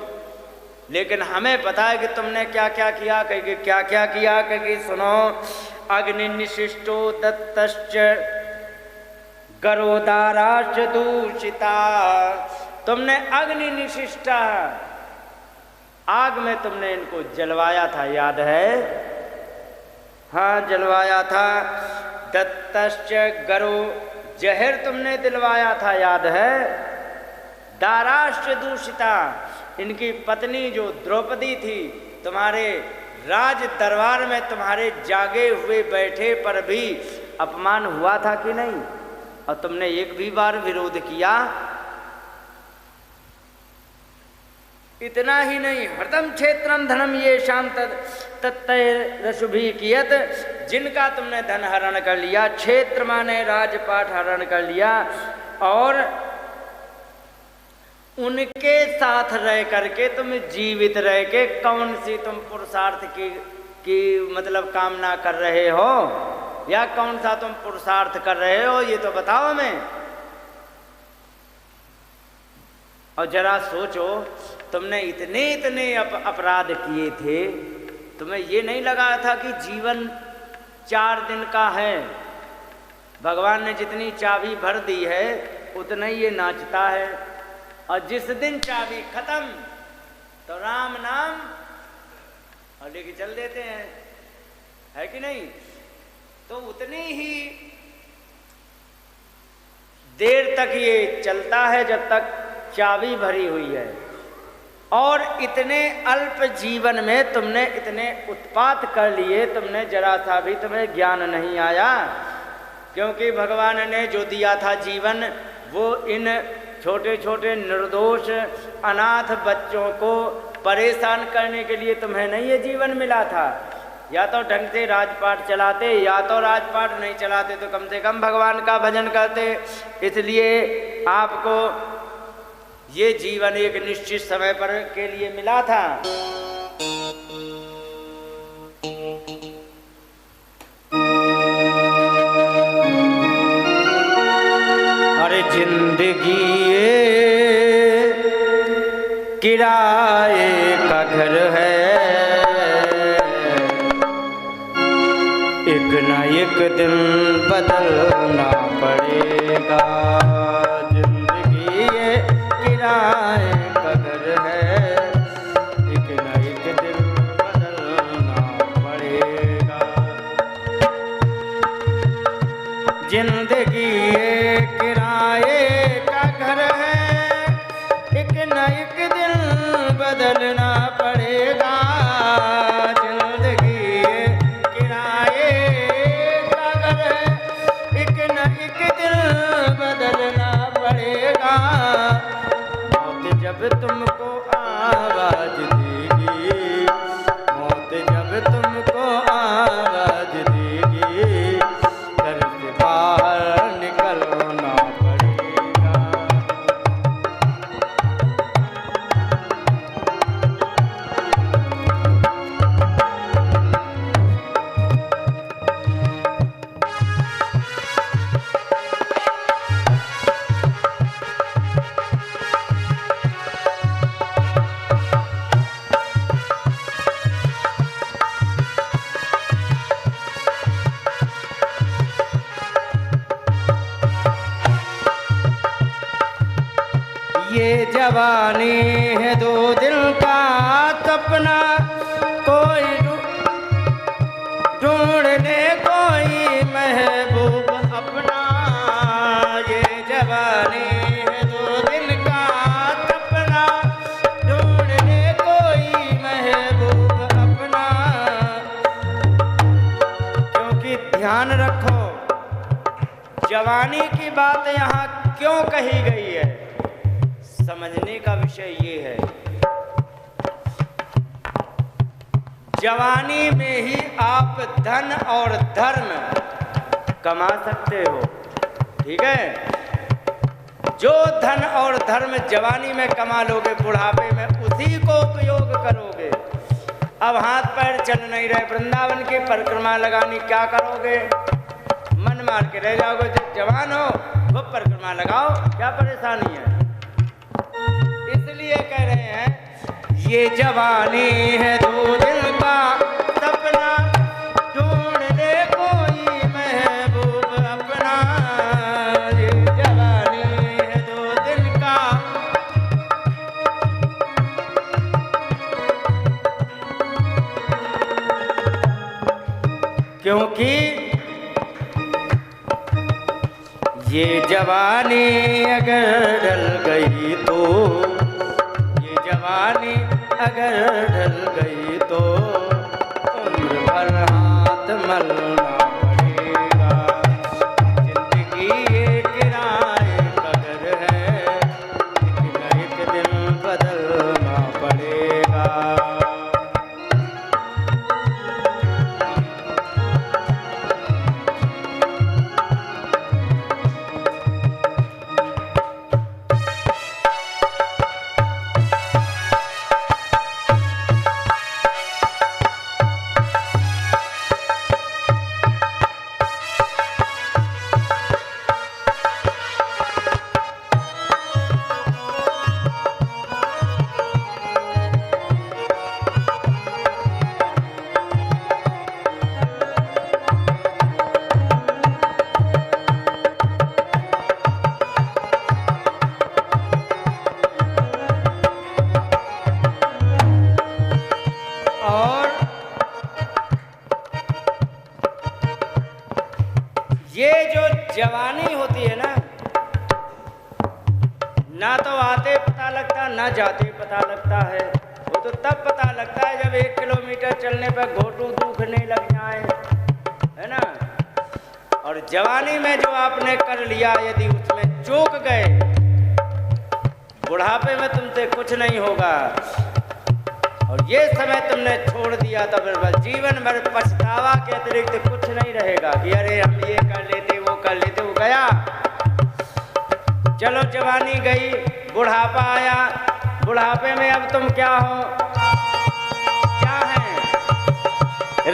लेकिन हमें पता है कि तुमने क्या क्या किया। कहेगी क्या क्या किया, कहेगी सुनो, अग्नि निशिष्टो दत्तश्च गरोदाराश्च दूषिता, तुमने अग्नि निशिष्टा, आग में तुमने इनको जलवाया था, याद है? हाँ जलवाया था। दत्तश्च गरो, जहर तुमने दिलवाया था, याद है? दाराश्च दूषिता, इनकी पत्नी जो द्रौपदी थी, तुम्हारे राज दरबार में तुम्हारे जागे हुए बैठे पर भी अपमान हुआ था कि नहीं, और तुमने एक भी बार विरोध किया। इतना ही नहीं, हृदम क्षेत्रम धनम ये शाम तत्तरशुभि कियत, जिनका तुमने धन हरण कर लिया, क्षेत्र माने राजपाट हरण कर लिया, और उनके साथ रह करके तुम जीवित रह के कौन सी तुम पुरुषार्थ की मतलब कामना कर रहे हो, या कौन सा तुम पुरुषार्थ कर रहे हो, ये तो बताओ हमें। और जरा सोचो, तुमने इतने अपराध किए थे, तुम्हें ये नहीं लगा था कि जीवन 4 दिन का है, भगवान ने जितनी चाबी भर दी है उतना ही ये नाचता है, और जिस दिन चाबी खत्म तो राम नाम और लेके चल देते हैं, है कि नहीं? तो उतनी ही देर तक ये चलता है जब तक चाबी भरी हुई है, और इतने अल्प जीवन में तुमने इतने उत्पात कर लिए, तुमने जरा सा भी तुम्हें ज्ञान नहीं आया, क्योंकि भगवान ने जो दिया था जीवन वो इन छोटे छोटे निर्दोष अनाथ बच्चों को परेशान करने के लिए तुम्हें नहीं ये जीवन मिला था। या तो ढंग से राजपाट चलाते, या तो राजपाट नहीं चलाते तो कम से कम भगवान का भजन करते। इसलिए आपको ये जीवन एक निश्चित समय पर के लिए मिला था। अरे जिंदगी किराए का घर है, एक न एक दिन बदलना पड़ेगा। जिंदगी ये किराए का घर है, एक न एक दिन बदलना पड़ेगा। जिंदगी ये किराए का घर है, एक न एक दिन बदलना पड़ेगा। जिंदगी ये किराए का घर है, एक न एक दिन बदलना पड़ेगा। मौत जब तुमको आवाज देगी, मौत जब तुमको आवाज देगी, घर से बाहर निकलना पड़ेगा। ये जवानी है दो दिल का सपना, कोई ढूंढ ले कोई महबूब अपना। ये जवानी है दो दिल का सपना, ढूंढ ले कोई महबूब अपना। क्योंकि ध्यान रखो, जवानी की बात यहाँ क्यों कही गई है, समझने का विषय ये है। जवानी में ही आप धन और धर्म कमा सकते हो, ठीक है। जो धन और धर्म जवानी में कमा लोगे, बुढ़ापे में उसी को उपयोग करोगे। अब हाथ पैर चल नहीं रहे, वृंदावन की परिक्रमा लगानी, क्या करोगे? मन मार के रह जाओगे। जब जवान हो वो परिक्रमा लगाओ, क्या परेशानी है। इसलिए कह रहे हैं ये जवानी है दो दिल का सपना, ढूंढ ले कोई महबूब अपना। ये जवानी है दो दिल का। क्योंकि ये जवानी अगर ढल गई तो, ये जवानी अगर ढल गई तो उम्र भर हाथ मलना पड़ेगा। जिंदगी ये किराए का घर है, एक न एक दिन बदलना पड़ेगा। ये जो जवानी होती है ना तो आते पता लगता, ना जाते पता लगता है। वो तो तब पता लगता है जब 1 किलोमीटर चलने पर घोटू दुखने लग जाए, है ना। और जवानी में जो आपने कर लिया, यदि उसमें चूक गए, बुढ़ापे में तुमसे कुछ नहीं होगा। और ये समय तुमने छोड़ दिया तो फिर जीवन भर पछतावा के अतिरिक्त कुछ नहीं रहेगा कि अरे हम ये कर लेते, वो कर लेते। वो गया, चलो जवानी गई, बुढ़ापा आया। बुढ़ापे में अब तुम क्या हो, क्या है?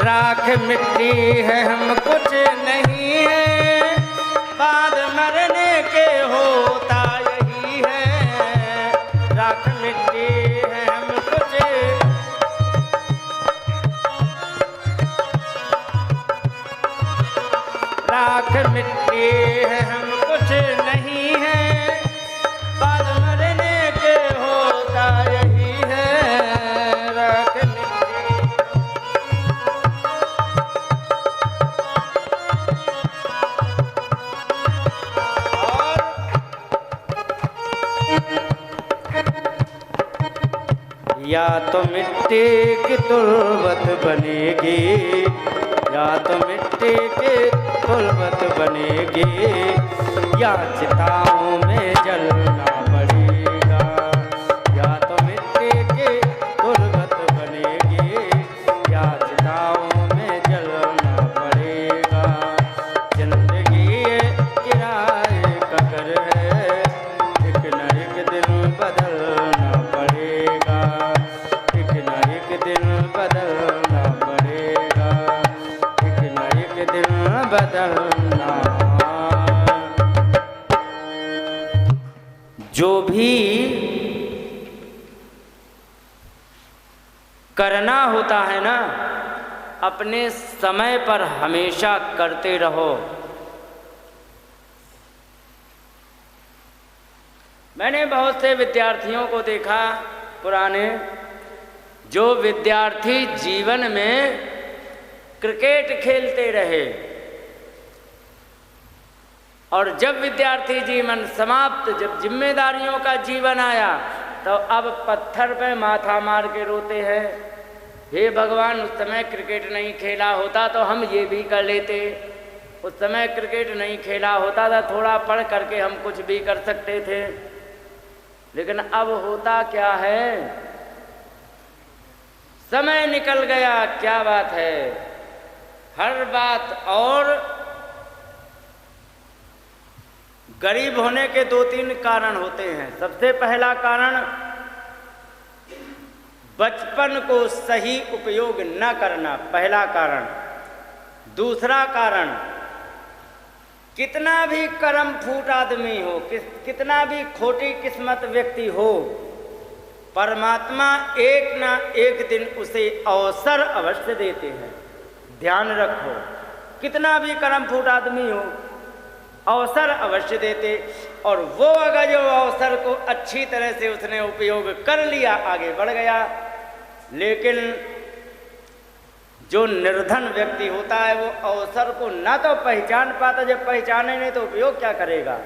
राख मिट्टी है, हम कुछ नहीं है, बाद मरने के होता यही है। राख मिट्टी है, हम कुछ, राख मिट्टी है, हम कुछ नहीं है, बाद मरने के होता यही है। राख मिट्टी। और या तो मिट्टी की तुरबत बनेगी, या तो मिट्टी की तुरबत बनेगी, या चिताओं में जलना पड़ेगा। या तो मिट्टी की तुरबत बनेगी, या चिताओं में जलना पड़ेगा। जिंदगी ये किराए का घर है, एक न एक दिन बदलना पड़ेगा, एक न एक दिन बदलना पड़ेगा, एक न एक दिन बदलना। जो भी करना होता है ना, अपने समय पर हमेशा करते रहो। मैंने बहुत से विद्यार्थियों को देखा पुराने, जो विद्यार्थी जीवन में क्रिकेट खेलते रहे और जब विद्यार्थी जीवन समाप्त, जब जिम्मेदारियों का जीवन आया, तो अब पत्थर पे माथा मार के रोते हैं, हे भगवान उस समय क्रिकेट नहीं खेला होता तो हम ये भी कर लेते, उस समय क्रिकेट नहीं खेला होता था, थोड़ा पढ़ करके हम कुछ भी कर सकते थे। लेकिन अब होता क्या है, समय निकल गया, क्या बात है, हर बात। और गरीब होने के 2-3 कारण होते हैं। सबसे पहला कारण बचपन को सही उपयोग न करना, पहला कारण। दूसरा कारण, कितना भी कर्म फूट आदमी हो, कितना भी खोटी किस्मत व्यक्ति हो, परमात्मा एक ना एक दिन उसे अवसर अवश्य देते हैं। ध्यान रखो, कितना भी कर्म फूट आदमी हो, अवसर अवश्य देते, और वो अगर जो अवसर को अच्छी तरह से उसने उपयोग कर लिया, आगे बढ़ गया। लेकिन जो निर्धन व्यक्ति होता है वो अवसर को ना तो पहचान पाता, जब पहचाने नहीं तो उपयोग क्या करेगा।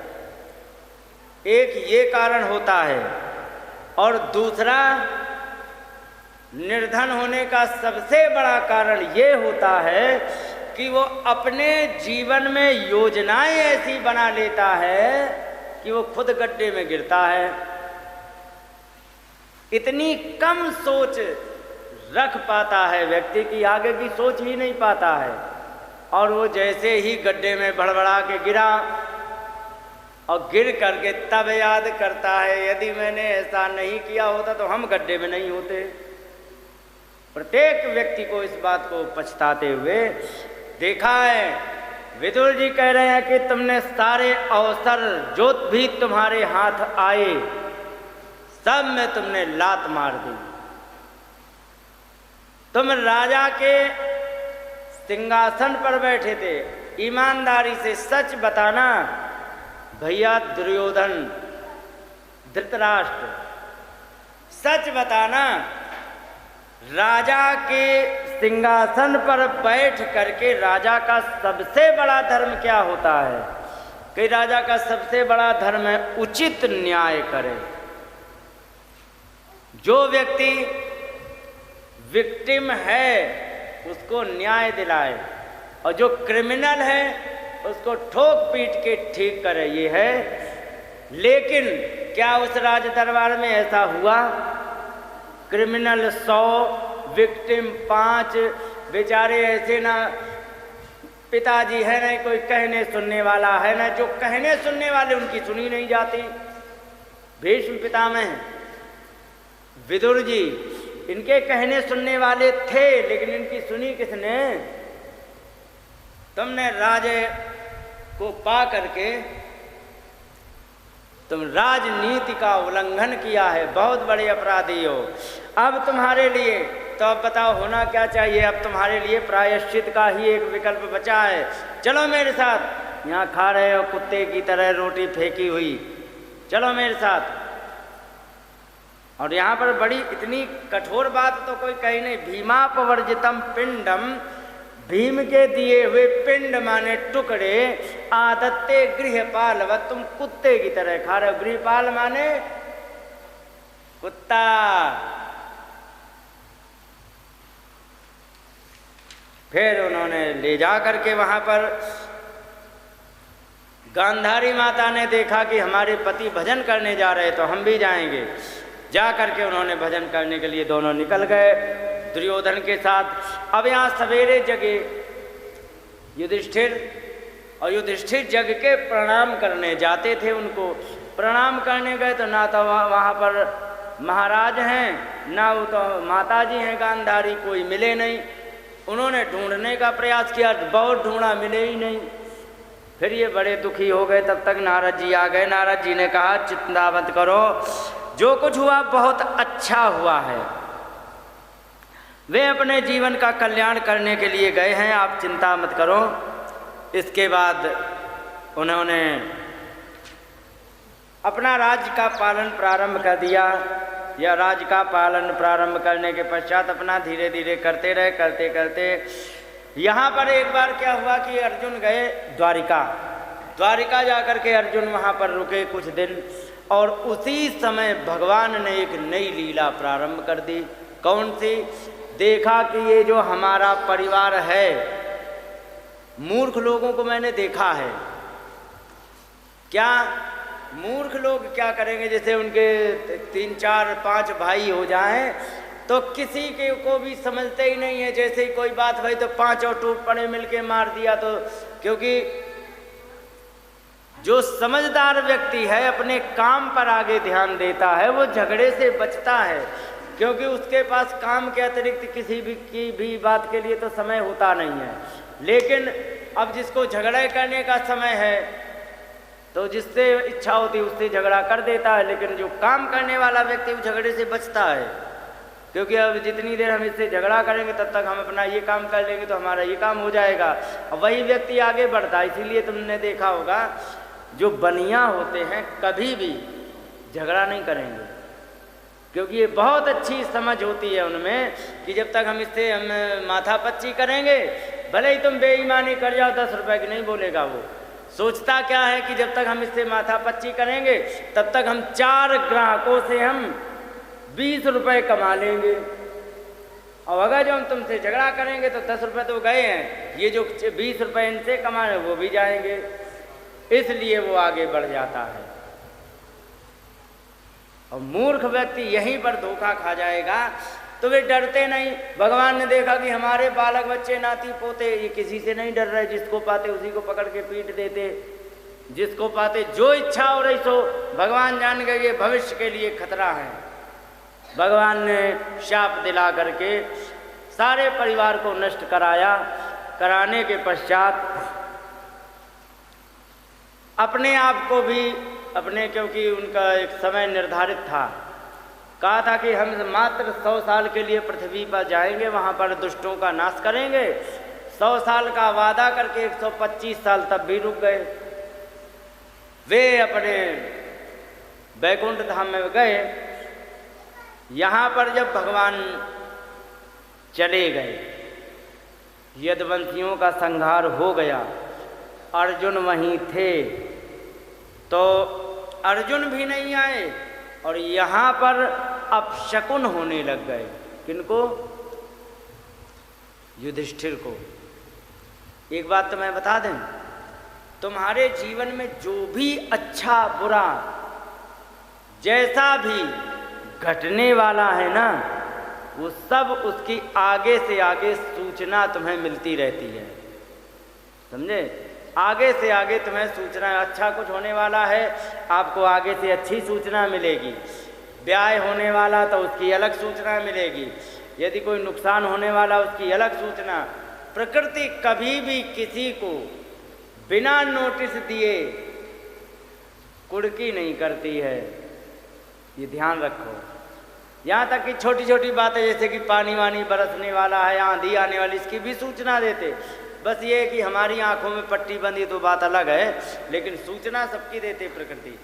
एक ये कारण होता है। और दूसरा, निर्धन होने का सबसे बड़ा कारण ये होता है कि वो अपने जीवन में योजनाएं ऐसी बना लेता है कि वो खुद गड्ढे में गिरता है। इतनी कम सोच रख पाता है व्यक्ति की, आगे की सोच ही नहीं पाता है, और वो जैसे ही गड्ढे में भड़बड़ा के गिरा और गिर करके तब याद करता है, यदि मैंने ऐसा नहीं किया होता तो हम गड्ढे में नहीं होते। प्रत्येक व्यक्ति को इस बात को पछताते हुए देखा है। विदुर जी कह रहे हैं कि तुमने सारे अवसर जो भी तुम्हारे हाथ आए सब में तुमने लात मार दी। तुम राजा के सिंहासन पर बैठे थे, ईमानदारी से सच बताना भैया दुर्योधन, धृतराष्ट्र, सच बताना, राजा के सिंहासन पर बैठ करके राजा का सबसे बड़ा धर्म क्या होता है कि राजा का सबसे बड़ा धर्म है उचित न्याय करे। जो व्यक्ति विक्टिम है उसको न्याय दिलाए, और जो क्रिमिनल है उसको ठोक पीट के ठीक करे, ये है। लेकिन क्या उस राज दरबार में ऐसा हुआ? क्रिमिनल 100, विक्टिम 5, बेचारे ऐसे ना पिताजी है ना कोई कहने सुनने वाला है ना, जो कहने सुनने वाले उनकी सुनी नहीं जाती। भीष्म पितामह, विदुर जी, इनके कहने सुनने वाले थे लेकिन इनकी सुनी किसने? तुमने राजे को पा करके तुम राजनीति का उल्लंघन किया है, बहुत बड़े अपराधी हो। अब तुम्हारे लिए तो अब बताओ होना क्या चाहिए? अब तुम्हारे लिए प्रायश्चित का ही एक विकल्प बचा है। चलो मेरे साथ, यहाँ खा रहे हो कुत्ते की तरह रोटी फेंकी हुई, चलो मेरे साथ। और यहाँ पर बड़ी इतनी कठोर बात तो कोई कही नहीं। भीमापवर्जितम पिंडम, भीम के दिए हुए पिंड माने टुकड़े, आदत्ते गृहपाल, तुम कुत्ते की तरह खा रहे हो। गृहपाल माने कुत्ता। फिर उन्होंने ले जा करके वहां पर गांधारी माता ने देखा कि हमारे पति भजन करने जा रहे तो हम भी जाएंगे। जा करके उन्होंने भजन करने के लिए दोनों निकल गए दुर्योधन के साथ। अब यहाँ सवेरे जगे युधिष्ठिर, और युधिष्ठिर जग के प्रणाम करने जाते थे। उनको प्रणाम करने गए तो ना तो वहाँ पर महाराज हैं ना वो तो माता जी हैं गांधारी, कोई मिले नहीं। उन्होंने ढूंढने का प्रयास किया, बहुत ढूंढा, मिले ही नहीं। फिर ये बड़े दुखी हो गए। तब तक नारद जी आ गए। नारद जी ने कहा चिंता मत करो, जो कुछ हुआ बहुत अच्छा हुआ है, वे अपने जीवन का कल्याण करने के लिए गए हैं, आप चिंता मत करो। इसके बाद उन्होंने अपना राज्य का पालन प्रारंभ कर दिया। या राज्य का पालन प्रारंभ करने के पश्चात अपना धीरे धीरे करते रहे, करते करते यहाँ पर एक बार क्या हुआ कि अर्जुन गए द्वारिका। द्वारिका जाकर के अर्जुन वहाँ पर रुके कुछ दिन, और उसी समय भगवान ने एक नई लीला प्रारंभ कर दी। कौन सी? देखा कि ये जो हमारा परिवार है, मूर्ख लोगों को मैंने देखा है। क्या मूर्ख लोग क्या करेंगे, जैसे उनके 3 4 5 भाई हो जाएं तो किसी के को भी समझते ही नहीं है। जैसे ही कोई बात हुई तो 5 और टूट पड़े मिलके मार दिया। तो क्योंकि जो समझदार व्यक्ति है अपने काम पर आगे ध्यान देता है, वो झगड़े से बचता है, क्योंकि उसके पास काम के अतिरिक्त किसी भी बात के लिए तो समय होता नहीं है। लेकिन अब जिसको झगड़े करने का समय है तो जिससे इच्छा होती है उससे झगड़ा कर देता है, लेकिन जो काम करने वाला व्यक्ति वो झगड़े से बचता है, क्योंकि अब जितनी देर हम इससे झगड़ा करेंगे तब तक हम अपना ये काम कर लेंगे तो हमारा ये काम हो जाएगा। अब वही व्यक्ति आगे बढ़ता है। इसीलिए तुमने देखा होगा जो बनिया होते हैं कभी भी झगड़ा नहीं करेंगे, क्योंकि ये बहुत अच्छी समझ होती है उनमें कि जब तक हम इससे माथापच्ची करेंगे, भले ही तुम बेईमानी कर जाओ 10 रुपए की नहीं बोलेगा वो। सोचता क्या है कि जब तक हम इससे माथापच्ची करेंगे तब तक हम 4 ग्राहकों से हम 20 रुपए कमा लेंगे, और अगर जो हम तुमसे झगड़ा करेंगे तो 10 रुपए तो गए हैं, ये जो 20 रुपए इनसे कमा रहे वो भी जाएंगे। इसलिए वो आगे बढ़ जाता है। और मूर्ख व्यक्ति यहीं पर धोखा खा जाएगा तो वे डरते नहीं। भगवान ने देखा कि हमारे बालक बच्चे नाती पोते ये किसी से नहीं डर रहे, जिसको पाते उसी को पकड़ के पीट देते, जिसको पाते जो इच्छा हो रही सो। भगवान जान गए ये भविष्य के लिए खतरा है। भगवान ने शाप दिला करके सारे परिवार को नष्ट कराया। कराने के पश्चात अपने आप को भी क्योंकि उनका एक समय निर्धारित था, कहा था कि हम मात्र 100 साल के लिए पृथ्वी पर जाएंगे, वहाँ पर दुष्टों का नाश करेंगे। 100 साल का वादा करके 125 साल तब भी रुक गए। वे अपने बैकुंठ धाम में गए। यहाँ पर जब भगवान चले गए, यदुवंशियों का संहार हो गया, अर्जुन वहीं थे, तो अर्जुन भी नहीं आए और यहाँ पर अपशकुन होने लग गए। किनको? युधिष्ठिर को। एक बात तो मैं बता दें, तुम्हारे जीवन में जो भी अच्छा बुरा जैसा भी घटने वाला है ना, वो सब उसकी आगे से आगे सूचना तुम्हें मिलती रहती है। समझे? आगे से आगे तुम्हें सूचना, अच्छा कुछ होने वाला है आपको आगे से अच्छी सूचना मिलेगी। ब्याह होने वाला तो उसकी अलग सूचना मिलेगी। यदि कोई नुकसान होने वाला उसकी अलग सूचना। प्रकृति कभी भी किसी को बिना नोटिस दिए कुड़की नहीं करती है, ये ध्यान रखो। यहाँ तक कि छोटी छोटी बातें जैसे कि पानी वानी बरसने वाला है, आंधी आने वाली, इसकी भी सूचना देते। बस ये है कि हमारी आंखों में पट्टी बंधी तो बात अलग है, लेकिन सूचना सबकी देते प्रकृति।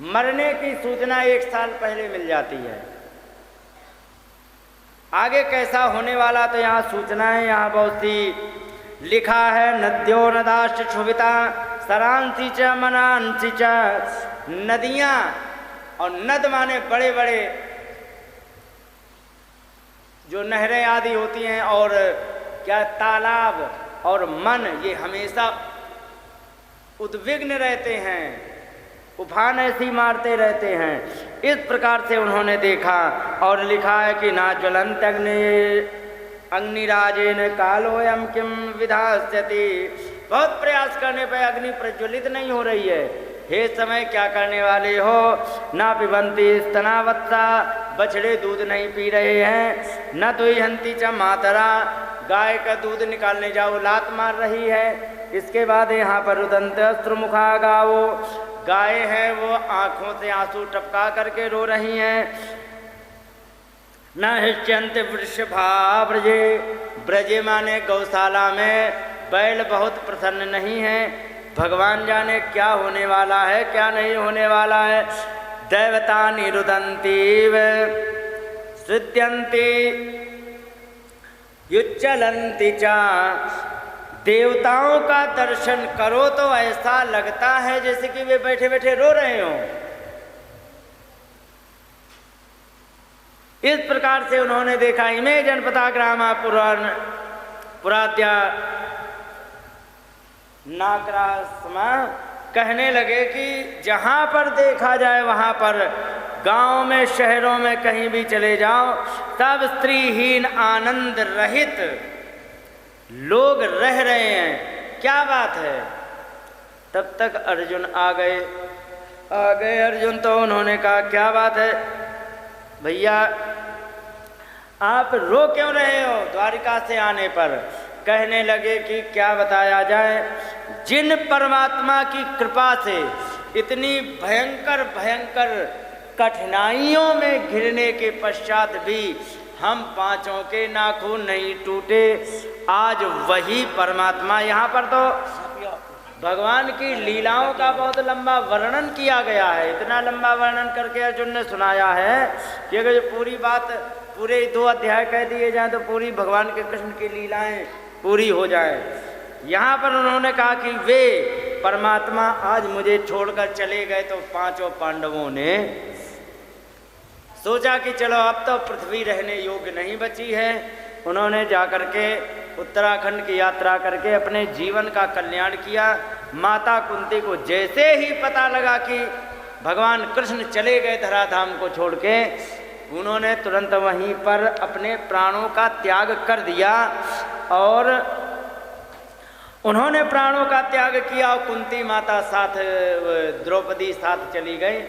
मरने की सूचना 1 साल पहले मिल जाती है। आगे कैसा होने वाला तो यहाँ सूचना है, यहाँ बहुत सी लिखा है। नद्यो नदाश्च क्षुभिता सरांसी च मनांसी च। नदियाँ और नद माने बड़े बड़े जो नहरें आदि होती हैं, और क्या तालाब और मन, ये हमेशा उद्विग्न रहते हैं, उफान ऐसी मारते रहते हैं। इस प्रकार से उन्होंने देखा और लिखा है कि ना ज्वलंत अग्निराजेन कालोयम किम विधास्यति। बहुत प्रयास करने पर अग्नि प्रज्वलित नहीं हो रही है। हे समय क्या करने वाले हो? ना पिबंती स्तनावत्सा, बछड़े दूध नहीं पी रहे हैं। न तो हंती च मातरा, गाय का दूध निकालने जाओ लात मार रही है। इसके बाद यहाँ पर रुदंत अस्त्रमुखा गावो, गाय है वो आंखों से आंसू टपका करके रो रही हैं। न हिष्यंत वृषभा ब्रजे, ब्रजे माने गौशाला में बैल बहुत प्रसन्न नहीं है। भगवान जाने क्या होने वाला है, क्या नहीं होने वाला है। दैवतानि रुदन्तीव सृत्यन्ति युच्चलन्ति च। देवताओं का दर्शन करो तो ऐसा लगता है जैसे कि वे बैठे बैठे रो रहे हों। इस प्रकार से उन्होंने देखा। इमे जनपदा ग्रामा पुराण पुरात्या नाकरासमा कहने लगे कि जहाँ पर देखा जाए वहाँ पर, गांव में शहरों में कहीं भी चले जाओ, सब स्त्रीहीन आनंद रहित लोग रह रहे हैं। क्या बात है। तब तक अर्जुन आ गए अर्जुन। तो उन्होंने कहा क्या बात है भैया, आप रो क्यों रहे हो द्वारिका से आने पर। कहने लगे कि क्या बताया जाए, जिन परमात्मा की कृपा से इतनी भयंकर भयंकर कठिनाइयों में घिरने के पश्चात भी हम पांचों के नाखून नहीं टूटे, आज वही परमात्मा। यहाँ पर तो भगवान की लीलाओं का बहुत लंबा वर्णन किया गया है। इतना लंबा वर्णन करके अर्जुन ने सुनाया है कि अगर जो पूरी बात पूरे 2 अध्याय कह दिए जाएं तो पूरी भगवान के कृष्ण की लीलाएं पूरी हो जाए। यहाँ पर उन्होंने कहा कि वे परमात्मा आज मुझे छोड़कर चले गए, तो पांचों पांडवों ने सोचा कि चलो अब तो पृथ्वी रहने योग्य नहीं बची है। उन्होंने जाकर के उत्तराखंड की यात्रा करके अपने जीवन का कल्याण किया। माता कुंती को जैसे ही पता लगा कि भगवान कृष्ण चले गए धराधाम को छोड़ के, उन्होंने तुरंत वहीं पर अपने प्राणों का त्याग कर दिया। और उन्होंने प्राणों का त्याग किया और कुंती माता साथ, द्रौपदी साथ चली गई।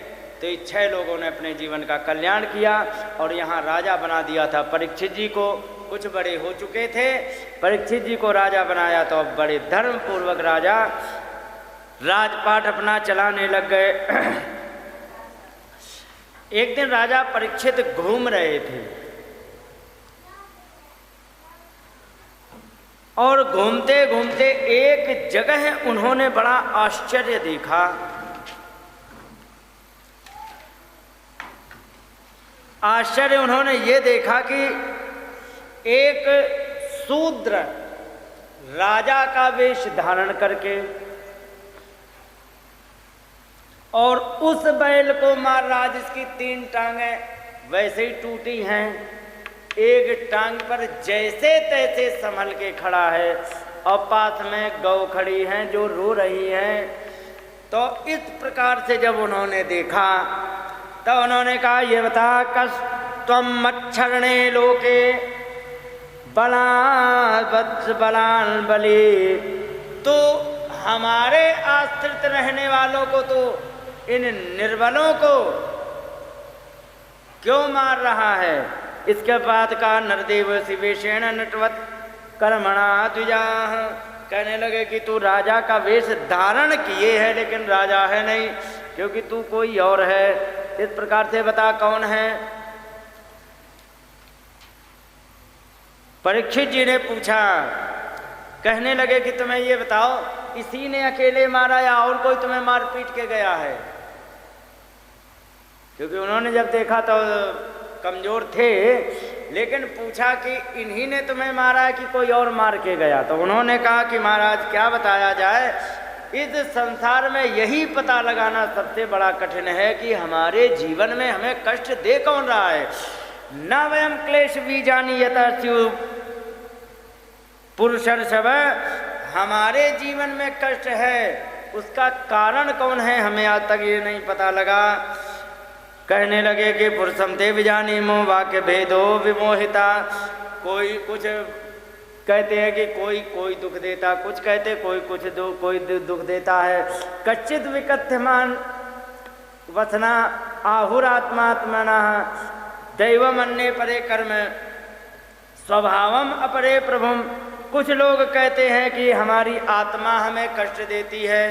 तो 6 लोगों ने अपने जीवन का कल्याण किया और यहाँ राजा बना दिया था परीक्षित जी को। कुछ बड़े हो चुके थे, परीक्षित जी को राजा बनाया तो अब बड़े धर्म पूर्वक राजा राजपाट अपना चलाने लग गए। एक दिन राजा परीक्षित घूम रहे थे और घूमते घूमते एक जगह उन्होंने बड़ा आश्चर्य देखा। आश्चर्य उन्होंने ये देखा कि एक शूद्र राजा का वेश धारण करके और उस बैल को मार रहा जिसकी 3 टांगें वैसे ही टूटी हैं, एक टांग पर जैसे तैसे संभल के खड़ा है और पास में गौ खड़ी हैं जो रो रही हैं। तो इस प्रकार से जब उन्होंने देखा तो उन्होंने कहा ये बता कस त्वं मच्छरणे लोके बलान बली, तो हमारे आश्रित रहने वालों को, तो इन निर्बलों को क्यों मार रहा है। इसके बाद का नरदेव शिवेशेण नटवत कर्मणा द्विजाः, कहने लगे कि तू राजा का वेश धारण किए है लेकिन राजा है नहीं, क्योंकि तू कोई और है। इस प्रकार से बता कौन है। परीक्षित जी ने पूछा। कहने लगे कि तुम्हें ये बताओ, इसी ने अकेले मारा या और कोई तुम्हें मार पीट के गया है। क्योंकि उन्होंने जब देखा तो कमजोर थे, लेकिन पूछा कि इन्हीं ने तुम्हें मारा है कि कोई और मार के गया। तो उन्होंने कहा कि महाराज क्या बताया जाए, इस संसार में यही पता लगाना सबसे बड़ा कठिन है कि हमारे जीवन में हमें कष्ट दे कौन रहा है। न वयम क्लेश बीजानी यतस्यु पुरुषर्षभ, हमारे जीवन में कष्ट है उसका कारण कौन है हमें आज तक ये नहीं पता लगा। कहने लगे कि पुरुषम ते विजानीमो वाक्य भेदो विमोहिता, कोई कुछ कहते हैं कि कोई दुख देता, कुछ कहते कोई दुख देता है। कच्चित विकथ्यमान वसना आहुरात्मात्मना दैवमन्ये परे कर्म स्वभावम अपरे प्रभुम, कुछ लोग कहते हैं कि हमारी आत्मा हमें कष्ट देती है,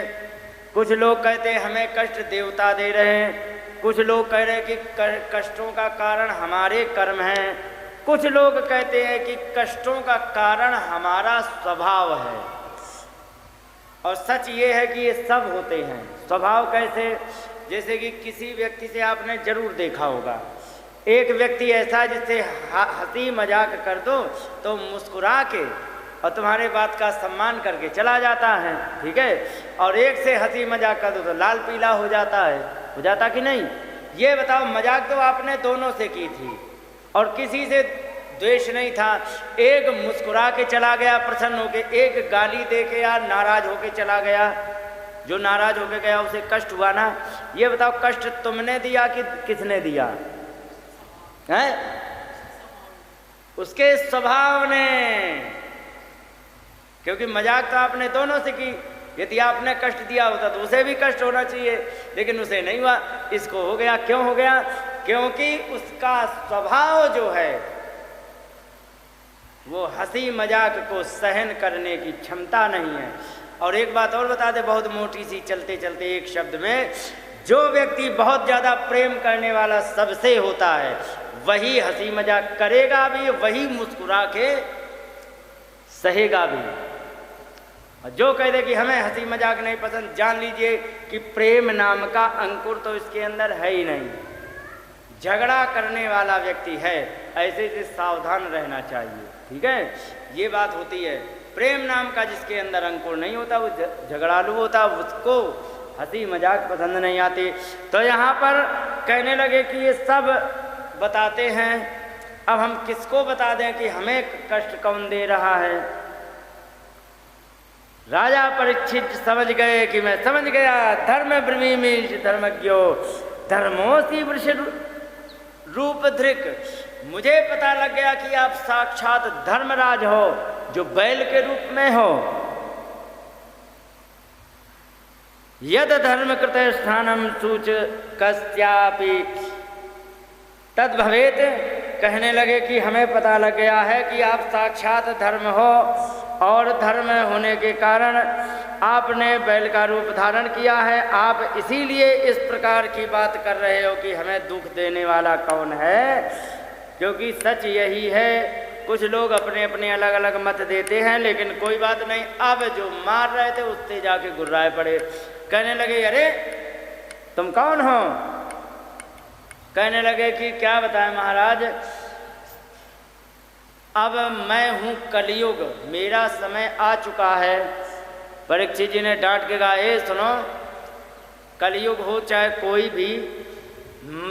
कुछ लोग कहते हैं हमें कष्ट देवता दे रहे हैं, कुछ लोग कह रहे हैं कि कष्टों का कारण हमारे कर्म हैं, कुछ लोग कहते हैं कि कष्टों का कारण हमारा स्वभाव है। और सच ये है कि ये सब होते हैं। स्वभाव कैसे? जैसे कि किसी व्यक्ति से आपने जरूर देखा होगा, एक व्यक्ति ऐसा जिससे हंसी मजाक कर दो तो मुस्कुरा के और तुम्हारे बात का सम्मान करके चला जाता है, ठीक है। और एक से हंसी मजाक कर दो तो लाल पीला हो जाता है, हो जाता कि नहीं? ये बताओ, मजाक तो आपने दोनों से की थी और किसी से द्वेष नहीं था, एक मुस्कुरा के चला गया प्रसन्न होके, एक गाली दे के या नाराज होके चला गया। जो नाराज होके गया उसे कष्ट हुआ ना। ये बताओ, कष्ट तुमने दिया कि किसने दिया है? उसके स्वभाव ने, क्योंकि मजाक तो आपने दोनों से की। यदि आपने कष्ट दिया होता तो उसे भी कष्ट होना चाहिए, लेकिन उसे नहीं हुआ, इसको हो गया। क्यों हो गया? क्योंकि उसका स्वभाव जो है वो हंसी मजाक को सहन करने की क्षमता नहीं है। और एक बात और बता दे, बहुत मोटी सी, चलते चलते एक शब्द में, जो व्यक्ति बहुत ज़्यादा प्रेम करने वाला सबसे होता है वही हंसी मजाक करेगा भी, वही मुस्कुरा के सहेगा भी। और जो कह दे कि हमें हंसी मजाक नहीं पसंद, जान लीजिए कि प्रेम नाम का अंकुर तो इसके अंदर है ही नहीं। झगड़ा करने वाला व्यक्ति है, ऐसे से सावधान रहना चाहिए, ठीक है। ये बात होती है। प्रेम नाम का जिसके अंदर अंकुर नहीं होता वो झगड़ालू होता, उसको हंसी मजाक पसंद नहीं आती। तो यहाँ पर कहने लगे कि ये सब बताते हैं, अब हम किसको बता दें कि हमें कष्ट कौन दे रहा है? राजा परीक्षित समझ गए कि मैं समझ गया, धर्म ब्रवीमीश धर्मज्ञो धर्मोसी वृष रूप धृक, मुझे पता लग गया कि आप साक्षात धर्मराज हो, जो बैल के रूप में हो। यद धर्म कृत स्थानम सूच कस्यापि तद भवेत, कहने लगे कि हमें पता लग गया है कि आप साक्षात धर्म हो, और धर्म होने के कारण आपने बैल का रूप धारण किया है। आप इसीलिए इस प्रकार की बात कर रहे हो कि हमें दुख देने वाला कौन है, क्योंकि सच यही है। कुछ लोग अपने अपने अलग अलग मत देते हैं, लेकिन कोई बात नहीं। अब जो मार रहे थे उससे जाके गुर्राए पड़े, कहने लगे अरे तुम कौन हो? कहने लगे कि क्या बताएं महाराज, अब मैं हूँ कलयुग, मेरा समय आ चुका है। परीक्षित जी ने डांट के कहा, ए सुनो, कलयुग हो चाहे कोई भी,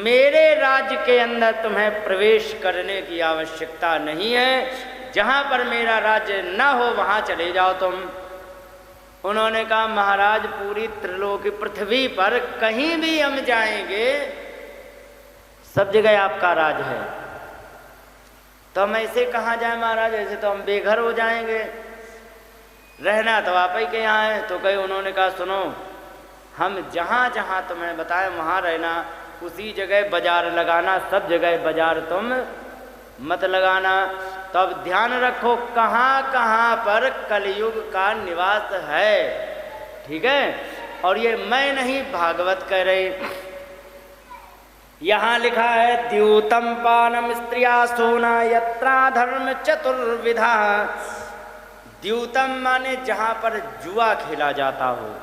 मेरे राज्य के अंदर तुम्हें प्रवेश करने की आवश्यकता नहीं है। जहाँ पर मेरा राज्य न हो वहाँ चले जाओ तुम। उन्होंने कहा महाराज, पूरी त्रिलोकी पृथ्वी पर कहीं भी हम जाएंगे, सब जगह आपका राज है, तो हम ऐसे कहाँ जाए महाराज? ऐसे तो हम बेघर हो जाएंगे, रहना तो आप ही के यहाँ है। तो कहे, उन्होंने कहा सुनो, हम जहाँ जहाँ तुम्हें बताएं वहाँ रहना, उसी जगह बाजार लगाना, सब जगह बाजार तुम मत लगाना। तो अब ध्यान रखो कहाँ कहाँ पर कलयुग का निवास है, ठीक है। और ये मैं नहीं, भागवत कह रहे। यहाँ लिखा है द्यूतम पानम स्त्रिया सोना यत्रा धर्म चतुर्विधा। द्यूतम माने जहाँ पर जुआ खेला जाता हो,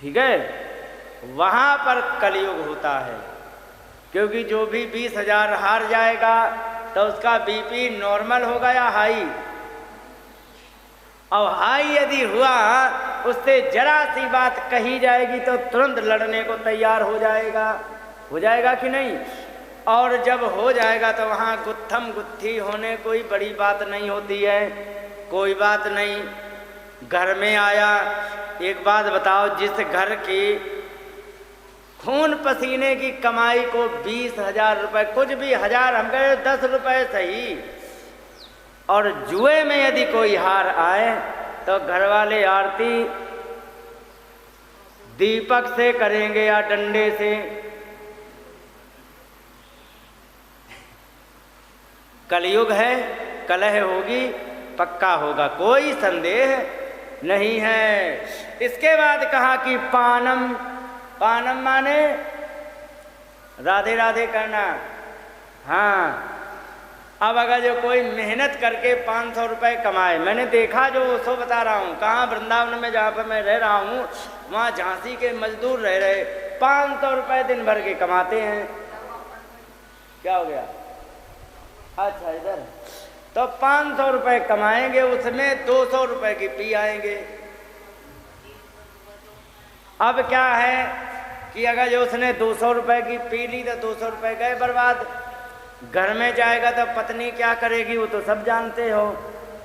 ठीक है, वहाँ पर कलयुग होता है। क्योंकि जो भी 20,000 हार जाएगा तो उसका बीपी नॉर्मल होगा या हाई, और हाई यदि हुआ उससे जरा सी बात कही जाएगी तो तुरंत लड़ने को तैयार हो जाएगा कि नहीं? और जब हो जाएगा तो वहाँ गुत्थम गुत्थी होने कोई बड़ी बात नहीं होती है, कोई बात नहीं। घर में आया, एक बात बताओ, जिस घर की खून पसीने की कमाई को 20,000 रुपये, कुछ भी 1000, हम कहे 10 रुपये सही, और जुए में यदि कोई हार आए तो घर वाले आरती दीपक से करेंगे या डंडे से। कलयुग है, कलह होगी, पक्का होगा, कोई संदेह नहीं है। इसके बाद कहा कि पानम, पानम माने राधे राधे करना। हाँ, अब अगर जो कोई मेहनत करके 500 रुपये कमाए, मैंने देखा जो सो बता रहा हूँ, कहाँ वृंदावन में जहाँ पर मैं रह रहा हूँ वहाँ झांसी के मजदूर रह रहे 500 रुपये दिन भर के कमाते हैं। क्या हो गया? अच्छा इधर तो 500 रुपये कमाएंगे, उसमें 200 रुपये की पी आएंगे। अब क्या है कि अगर जो उसने 200 रुपये की पी ली तो 200 रुपये गए बर्बाद। घर में जाएगा तो पत्नी क्या करेगी वो तो सब जानते हो,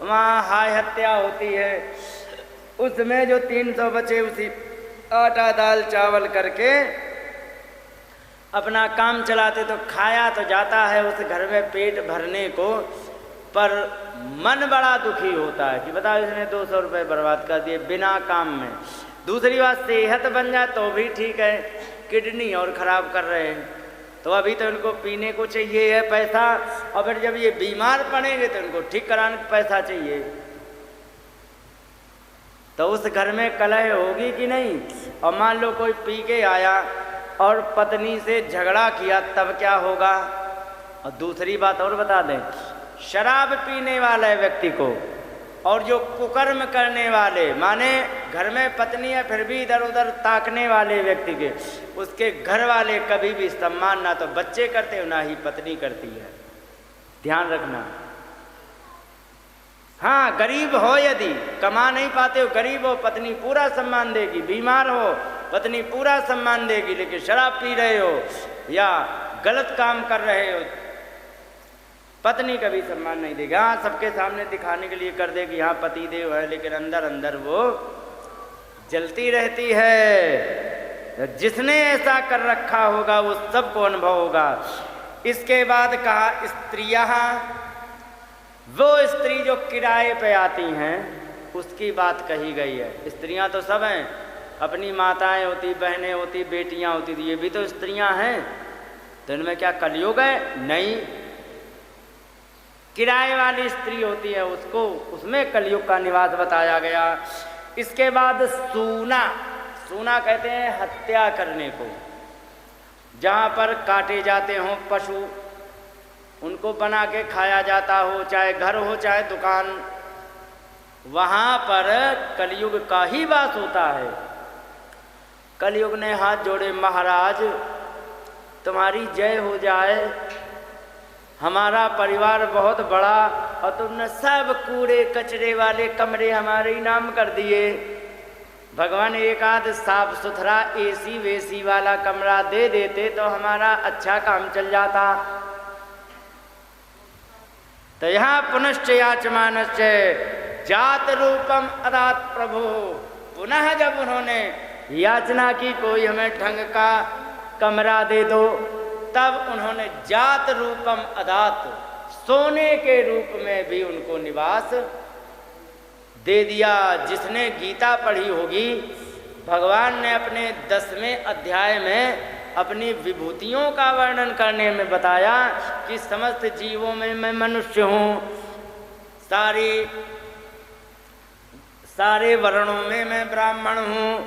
वहाँ हाय हत्या होती है। उसमें जो 300 बचे उसी आटा दाल चावल करके अपना काम चलाते, तो खाया तो जाता है उस घर में पेट भरने को, पर मन बड़ा दुखी होता है कि बताओ इसने 200 रुपये बर्बाद कर दिए बिना काम में। दूसरी बात, सेहत बन जाए तो भी ठीक है, किडनी और ख़राब कर रहे हैं, तो अभी तो इनको पीने को चाहिए है पैसा, और फिर जब ये बीमार पड़ेंगे तो इनको ठीक कराने को पैसा चाहिए। तो उस घर में कलह होगी कि नहीं? और मान लो कोई पी के आया और पत्नी से झगड़ा किया, तब क्या होगा? और दूसरी बात और बता दें, शराब पीने वाले व्यक्ति को और जो कुकर्म करने वाले, माने घर में पत्नी है फिर भी इधर उधर ताकने वाले व्यक्ति के, उसके घर वाले कभी भी सम्मान ना तो बच्चे करते हो ना ही पत्नी करती है। ध्यान रखना। हाँ, गरीब हो, यदि कमा नहीं पाते हो, गरीब हो, पत्नी पूरा सम्मान देगी, बीमार हो पत्नी पूरा सम्मान देगी, लेकिन शराब पी रहे हो या गलत काम कर रहे हो पत्नी कभी सम्मान नहीं देगी। हाँ, सबके सामने दिखाने के लिए कर देगी हाँ पति देव है, लेकिन अंदर अंदर वो जलती रहती है। जिसने ऐसा कर रखा होगा वो सबको अनुभव होगा। इसके बाद कहा स्त्रियां, वो स्त्री जो किराए पे आती हैं उसकी बात कही गई है। स्त्रियां तो सब हैं, अपनी माताएं होती, बहनें होती, बेटियां होती, तो ये भी तो स्त्रियां हैं। तो इनमें क्या कलयुग है? नहीं, किराए वाली स्त्री होती है उसको, उसमें कलयुग का निवास बताया गया। इसके बाद सूना, सूना कहते हैं हत्या करने को, जहाँ पर काटे जाते हों पशु, उनको बना के खाया जाता हो, चाहे घर हो चाहे दुकान, वहाँ पर कलयुग का ही वास होता है। कलयुग ने हाथ जोड़े, महाराज तुम्हारी जय हो जाए, हमारा परिवार बहुत बड़ा और तुमने सब कूड़े कचरे वाले कमरे हमारे ही नाम कर दिए। भगवान एक आध साफ सुथरा एसी वेसी वाला कमरा दे देते तो हमारा अच्छा काम चल जाता। तो यहाँ पुनश्च याचमानश्च जात रूपम अदात प्रभु, पुनः जब उन्होंने याचना की कोई हमें ढंग का कमरा दे दो, तब उन्होंने जात रूपम अदात, सोने के रूप में भी उनको निवास दे दिया। जिसने गीता पढ़ी होगी, भगवान ने अपने 10वें अध्याय में अपनी विभूतियों का वर्णन करने में बताया कि समस्त जीवों में मैं मनुष्य हूँ, सारे वर्णों में मैं ब्राह्मण हूँ,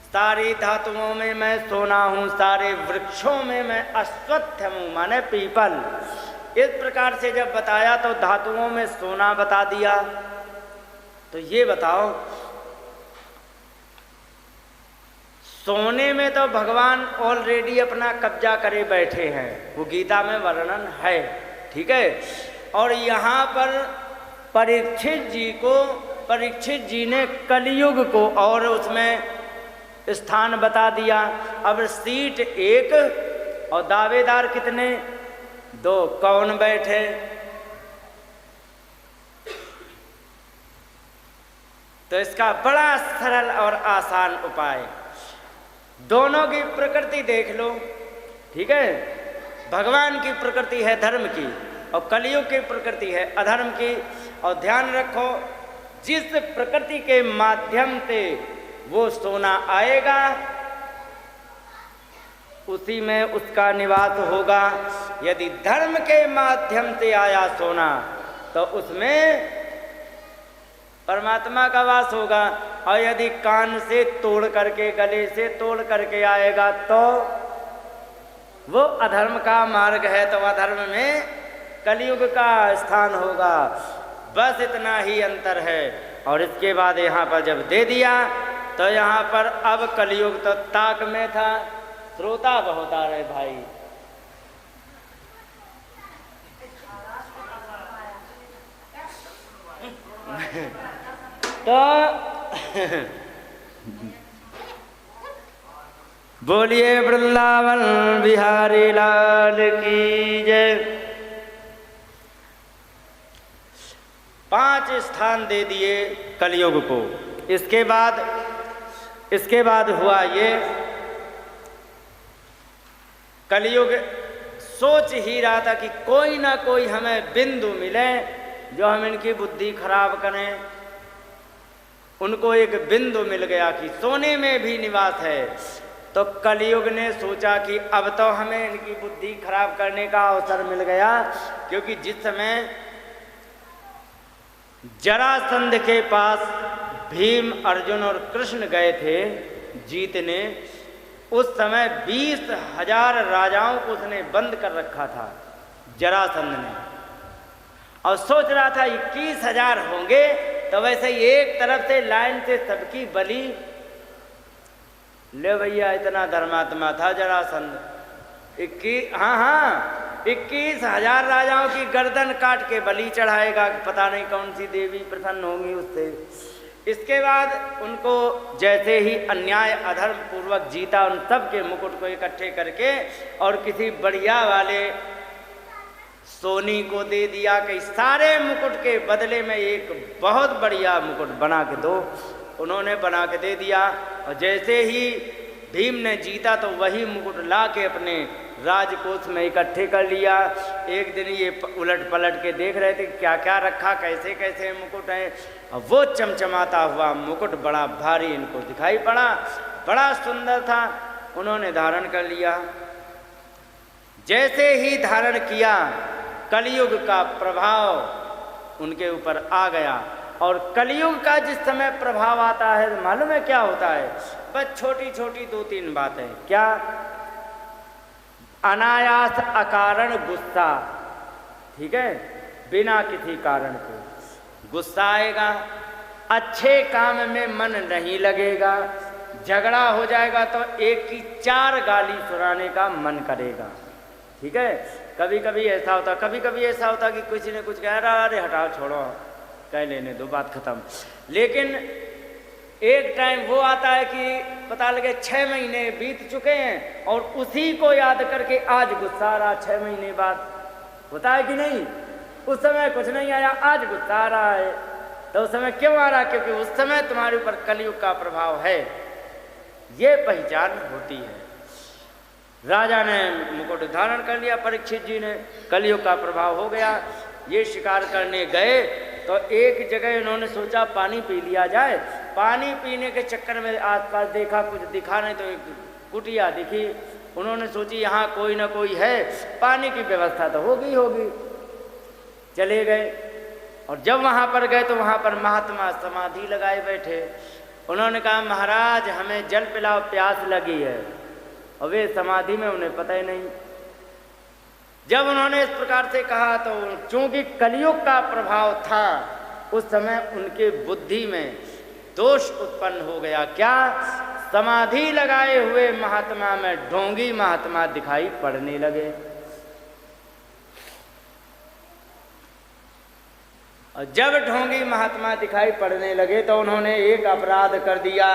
सारी धातुओं में मैं सोना हूँ, सारे वृक्षों में मैं अश्वत्थ हूँ, माने पीपल। इस प्रकार से जब बताया तो धातुओं में सोना बता दिया। तो ये बताओ, सोने में तो भगवान ऑलरेडी अपना कब्जा करे बैठे हैं, वो गीता में वर्णन है, ठीक है। और यहाँ पर परीक्षित जी ने कलयुग को और उसमें स्थान बता दिया। अब सीट एक और दावेदार कितने? 2। कौन बैठे? तो इसका बड़ा सरल और आसान उपाय, दोनों की प्रकृति देख लो, ठीक है। भगवान की प्रकृति है धर्म की और कलयुग की प्रकृति है अधर्म की। और ध्यान रखो, जिस प्रकृति के माध्यम से वो सोना आएगा उसी में उसका निवास होगा। यदि धर्म के माध्यम से आया सोना तो उसमें परमात्मा का वास होगा, और यदि कान से तोड़ करके, गले से तोड़ करके आएगा तो वो अधर्म का मार्ग है, तो अधर्म में कलयुग का स्थान होगा, बस इतना ही अंतर है। और इसके बाद यहाँ पर जब दे दिया तो यहाँ पर अब कलयुग तो ताक में था। श्रोता बहुत आ रहे भाई। तो बोलिए वृंदावन बिहारी लाल की जय। 5 स्थान दे दिए कलयुग को। इसके बाद हुआ ये, कलयुग सोच ही रहा था कि कोई ना कोई हमें बिंदु मिले जो हम इनकी बुद्धि खराब करें। उनको एक बिंदु मिल गया कि सोने में भी निवास है। तो कलयुग ने सोचा कि अब तो हमें इनकी बुद्धि खराब करने का अवसर मिल गया, क्योंकि जिस समय जरासंध के पास भीम, अर्जुन और कृष्ण गए थे जीतने, उस समय 20,000 राजाओं को उसने बंद कर रखा था जरासंध ने, और सोच रहा था 21,000 होंगे तो वैसे ही एक तरफ से लाइन से सबकी बलि ले। भैया इतना धर्मात्मा था जरासंध। 21,000 राजाओं की गर्दन काट के बलि चढ़ाएगा, पता नहीं कौन सी देवी प्रसन्न होंगी उससे। इसके बाद उनको जैसे ही अन्याय अधर्म पूर्वक जीता, उन सब के मुकुट को इकट्ठे करके और किसी बढ़िया वाले सोनी को दे दिया कि सारे मुकुट के बदले में एक बहुत बढ़िया मुकुट बना के दो। उन्होंने बना के दे दिया, और जैसे ही भीम ने जीता तो वही मुकुट ला के अपने राजकोष में इकट्ठे कर लिया। एक दिन ये उलट पलट के देख रहे थे क्या क्या रखा, कैसे कैसे मुकुट हैं। और वो चमचमाता हुआ मुकुट बड़ा भारी इनको दिखाई पड़ा, बड़ा सुंदर था। उन्होंने धारण कर लिया। जैसे ही धारण किया, कलयुग का प्रभाव उनके ऊपर आ गया। और कलयुग का जिस समय प्रभाव आता है, मालूम है क्या होता है? बस छोटी छोटी 2-3 बातें। क्या? अनायास अकारण गुस्सा, ठीक है, बिना किसी कारण के गुस्सा आएगा। अच्छे काम में मन नहीं लगेगा। झगड़ा हो जाएगा तो एक की 4 गाली सुनाने का मन करेगा, ठीक है। कभी कभी ऐसा होता कि किसी ने कुछ कह रहा, अरे हटाओ छोड़ो, कह लेने दो, बात खत्म। लेकिन एक टाइम वो आता है कि पता लगे 6 महीने बीत चुके हैं और उसी को याद करके आज गुस्सा आ रहा। 6 महीने बाद होता है कि नहीं? उस समय कुछ नहीं आया, आज गुस्सा आ रहा है। तो उस समय क्यों आ रहा? क्योंकि उस समय तुम्हारे ऊपर कलयुग का प्रभाव है। ये पहचान होती है। राजा ने मुकुट धारण कर लिया, परीक्षित जी ने, कलयुग का प्रभाव हो गया। ये शिकार करने गए तो एक जगह इन्होंने सोचा पानी पी लिया जाए। पानी पीने के चक्कर में आसपास देखा, कुछ दिखा नहीं तो एक कुटिया दिखी। उन्होंने सोची यहाँ कोई ना कोई है, पानी की व्यवस्था तो होगी। चले गए और जब वहाँ पर गए तो वहाँ पर महात्मा समाधि लगाए बैठे। उन्होंने कहा महाराज हमें जल पिलाओ, प्यास लगी है। और वे समाधि में, उन्हें पता ही नहीं। जब उन्होंने इस प्रकार से कहा तो चूंकि कलयुग का प्रभाव था, उस समय उनके बुद्धि में दोष उत्पन्न हो गया। क्या? समाधि लगाए हुए महात्मा में ढोंगी महात्मा दिखाई पड़ने लगे। और जब ढोंगी महात्मा दिखाई पड़ने लगे तो उन्होंने एक अपराध कर दिया।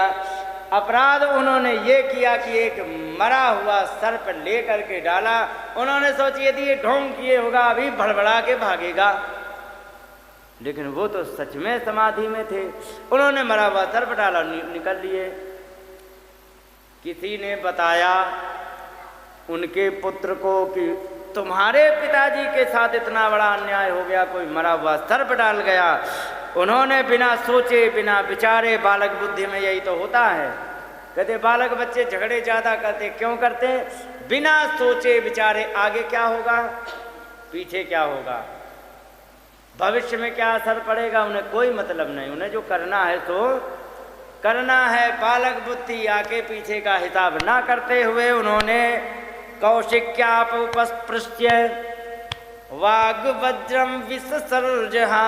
अपराध उन्होंने ये किया कि एक मरा हुआ सर्प ले करके डाला। उन्होंने सोची यदि ये ढोंग किए होगा अभी भड़बड़ा के भागेगा, लेकिन वो तो सच में समाधि में थे। उन्होंने मरा हुआ सर्प डाला, निकल लिए। किसी ने बताया उनके पुत्र को कि तुम्हारे पिताजी के साथ इतना बड़ा अन्याय हो गया, कोई मरा हुआ सर्प डाल गया। उन्होंने बिना सोचे बिना विचारे, बालक बुद्धि में यही तो होता है, कहते बालक बच्चे झगड़े ज़्यादा करते, क्यों करते? बिना सोचे विचारे आगे क्या होगा, पीछे क्या होगा, भविष्य में क्या असर पड़ेगा, उन्हें कोई मतलब नहीं। उन्हें जो करना है तो करना है। बालक बुद्धि आगे पीछे का हिसाब ना करते हुए उन्होंने कौशिक्यापस्पृश्य वाग वज्रम विसर्जहा,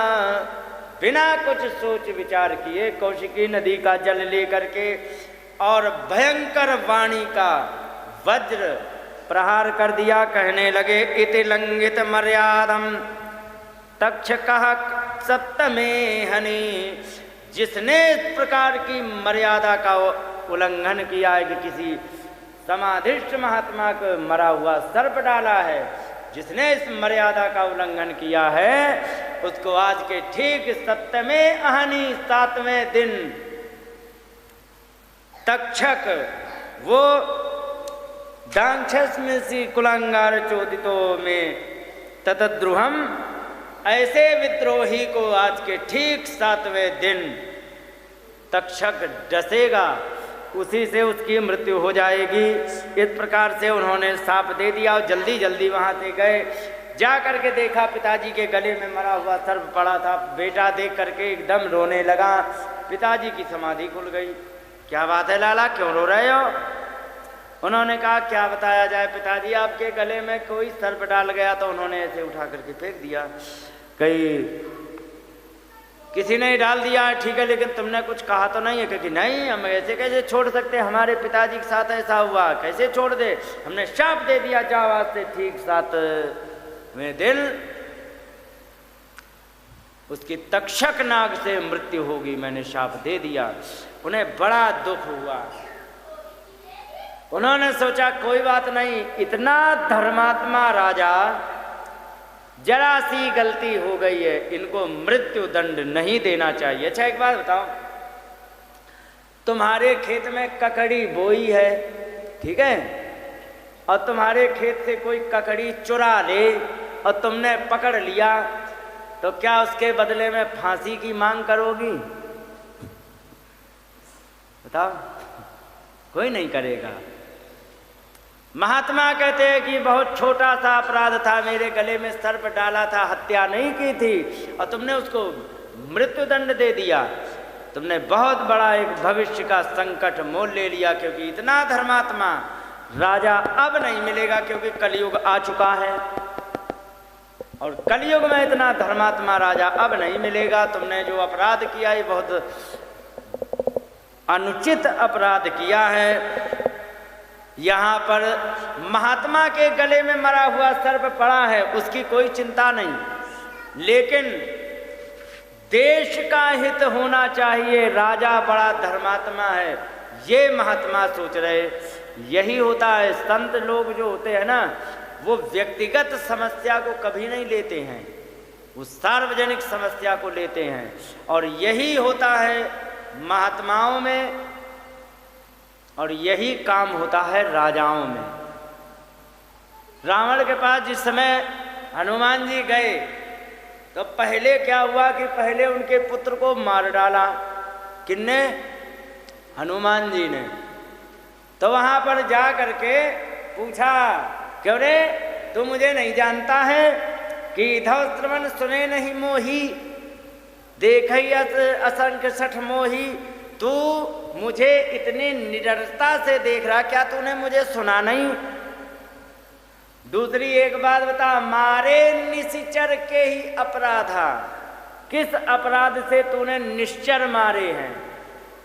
बिना कुछ सोच विचार किए कौशिकी नदी का जल लेकर के और भयंकर वाणी का वज्र प्रहार कर दिया। कहने लगे इति लंघित मर्यादम तक्षकः सप्तमे हनि, जिसने इस प्रकार की मर्यादा का उल्लंघन किया है कि किसी समाधिष्ट महात्मा को मरा हुआ सर्प डाला है, जिसने इस मर्यादा का उल्लंघन किया है उसको आज के ठीक सप्तमें अहनि 7वें दिन तक्षक वो दाक्षस्मि कुलांगार चोदितो में ततद्रुहम, ऐसे विद्रोही को आज के ठीक 7वें दिन तक्षक डसेगा, उसी से उसकी मृत्यु हो जाएगी। इस प्रकार से उन्होंने शाप दे दिया और जल्दी जल्दी वहाँ से गए। जा करके देखा पिताजी के गले में मरा हुआ सर्प पड़ा था। बेटा देख करके एकदम रोने लगा। पिताजी की समाधि खुल गई। क्या बात है लाला, क्यों रो रहे हो? उन्होंने कहा क्या बताया जाए पिताजी, आपके गले में कोई सर्प डाल गया तो उन्होंने ऐसे उठा करके फेंक दिया। कहीं किसी ने डाल दिया ठीक है, लेकिन तुमने कुछ कहा तो नहीं है? क्योंकि नहीं, हम ऐसे कैसे छोड़ सकते, हमारे पिताजी के साथ ऐसा हुआ, कैसे छोड़ दे? हमने शाप दे दिया, जाओ आज से ठीक 7वें दिन उसकी तक्षक नाग से मृत्यु होगी, मैंने शाप दे दिया। उन्हें बड़ा दुख हुआ। उन्होंने सोचा कोई बात नहीं, इतना धर्मात्मा राजा, जरा सी गलती हो गई है, इनको मृत्यु दंड नहीं देना चाहिए। अच्छा एक बात बताओ, तुम्हारे खेत में ककड़ी बोई है, ठीक है, और तुम्हारे खेत से कोई ककड़ी चुरा ले और तुमने पकड़ लिया, तो क्या उसके बदले में फांसी की मांग करोगी? बताओ, कोई नहीं करेगा। महात्मा कहते हैं कि बहुत छोटा सा अपराध था, मेरे गले में सर्प डाला था, हत्या नहीं की थी, और तुमने उसको मृत्यु दंड दे दिया। तुमने बहुत बड़ा एक भविष्य का संकट मोल ले लिया, क्योंकि इतना धर्मात्मा राजा अब नहीं मिलेगा, क्योंकि कलयुग आ चुका है और कलयुग में इतना धर्मात्मा राजा अब नहीं मिलेगा। तुमने जो अपराध किया ये बहुत अनुचित अपराध किया है। यहाँ पर महात्मा के गले में मरा हुआ सर्प पड़ा है, उसकी कोई चिंता नहीं, लेकिन देश का हित होना चाहिए, राजा बड़ा धर्मात्मा है, ये महात्मा सोच रहे। यही होता है, संत लोग जो होते हैं ना, वो व्यक्तिगत समस्या को कभी नहीं लेते हैं, वो सार्वजनिक समस्या को लेते हैं। और यही होता है महात्माओं में, और यही काम होता है राजाओं में। रावण के पास जिस समय हनुमान जी गए तो पहले क्या हुआ कि पहले उनके पुत्र को मार डाला। किसने? हनुमान जी ने। तो वहां पर जा करके पूछा, क्यों रे, तू मुझे नहीं जानता है कि इधर श्रवण सुने नहीं मोही, देखई असंख्य सठ मोही, तू मुझे इतनी निडरता से देख रहा, क्या तूने मुझे सुना नहीं? दूसरी एक बात बता, मारे निश्चर के ही अपराधा, किस अपराध से तूने निश्चर मारे हैं?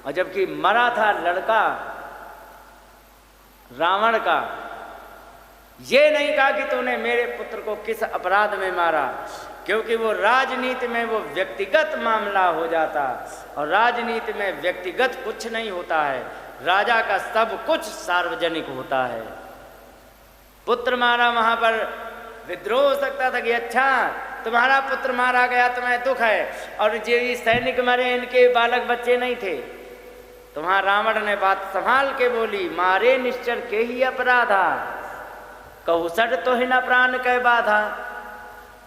और जबकि मरा था लड़का रावण का, ये नहीं कहा कि तूने मेरे पुत्र को किस अपराध में मारा, क्योंकि वो राजनीति में वो व्यक्तिगत मामला हो जाता, और राजनीति में व्यक्तिगत कुछ नहीं होता है, राजा का सब कुछ सार्वजनिक होता है। पुत्र मारा, वहां पर विद्रोह हो सकता था कि अच्छा तुम्हारा पुत्र मारा गया, तुम्हें दुख है, और जो सैनिक मरे इनके बालक बच्चे नहीं थे। तो वहां रावण ने बात संभाल के बोली, मारे निश्चर के ही अपराधा, कहू सट तो ही न प्राण कह बाधा,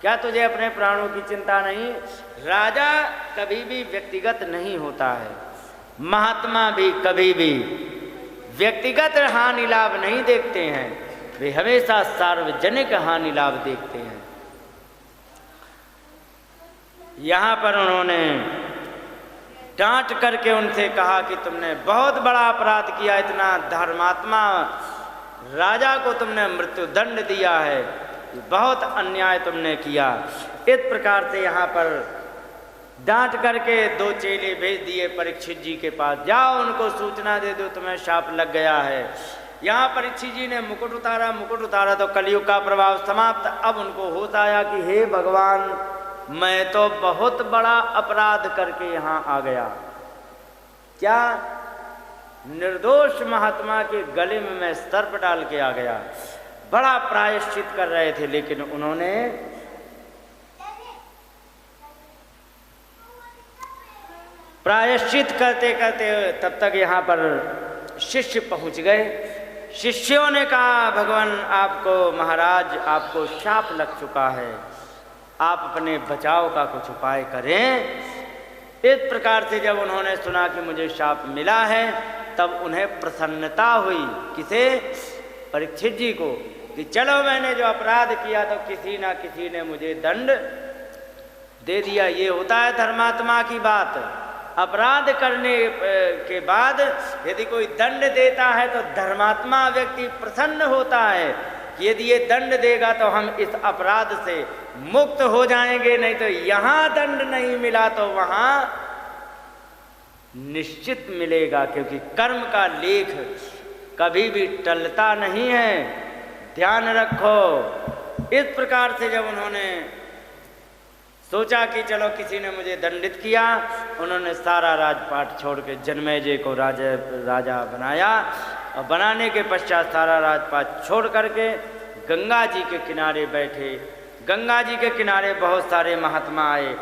क्या तुझे अपने प्राणों की चिंता नहीं? राजा कभी भी व्यक्तिगत नहीं होता है, महात्मा भी कभी भी व्यक्तिगत हानि लाभ नहीं देखते हैं, वे हमेशा सार्वजनिक हानि लाभ देखते हैं। यहाँ पर उन्होंने डांट करके उनसे कहा कि तुमने बहुत बड़ा अपराध किया, इतना धर्मात्मा राजा को तुमने मृत्यु दंड दिया है, बहुत अन्याय तुमने किया। इस प्रकार से यहाँ पर डांट करके 2 चेले भेज दिए परीक्षित जी के पास, जाओ उनको सूचना दे दो तुम्हें शाप लग गया है। यहाँ परीक्षित जी ने मुकुट उतारा तो कलयुग का प्रभाव समाप्त। अब उनको होश आया कि हे भगवान, मैं तो बहुत बड़ा अपराध करके यहाँ आ गया। क्या? निर्दोष महात्मा के गले में मैं सर्प डाल के आ गया। बड़ा प्रायश्चित कर रहे थे, लेकिन उन्होंने प्रायश्चित करते करते तब तक यहाँ पर शिष्य पहुँच गए। शिष्यों ने कहा, भगवान आपको, महाराज आपको शाप लग चुका है, आप अपने बचाव का कुछ उपाय करें। इस प्रकार से जब उन्होंने सुना कि मुझे शाप मिला है, तब उन्हें प्रसन्नता हुई। किसे? परीक्षित जी को, कि चलो मैंने जो अपराध किया तो किसी ना किसी ने मुझे दंड दे दिया। ये होता है धर्मात्मा की बात। अपराध करने के बाद यदि कोई दंड देता है तो धर्मात्मा व्यक्ति प्रसन्न होता है कि यदि ये दंड देगा तो हम इस अपराध से मुक्त हो जाएंगे, नहीं तो यहाँ दंड नहीं मिला तो वहाँ निश्चित मिलेगा, क्योंकि कर्म का लेख कभी भी टलता नहीं है, ध्यान रखो। इस प्रकार से जब उन्होंने सोचा कि चलो किसी ने मुझे दंडित किया, उन्होंने सारा राजपाट छोड़ के जन्मेजय को राजा बनाया, और बनाने के पश्चात सारा राजपाट छोड़ करके गंगा जी के किनारे बैठे। गंगा जी के किनारे बहुत सारे महात्मा आए,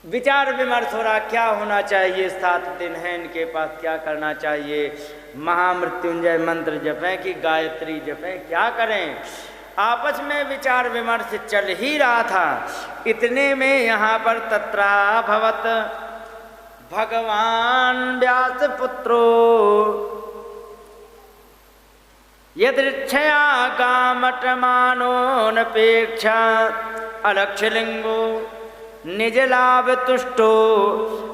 विचार विमर्श हो रहा, क्या होना चाहिए, 7 दिन है इनके पास, क्या करना चाहिए, महामृत्युंजय मंत्र जपें कि गायत्री जपें, क्या करें। आपस में विचार विमर्श चल ही रहा था। इतने में यहाँ पर तत्राभवत भगवान व्यास पुत्रो यदृच्छया कामटमानोनपेक्षा अलक्षलिंगो निज लाभ तुष्टो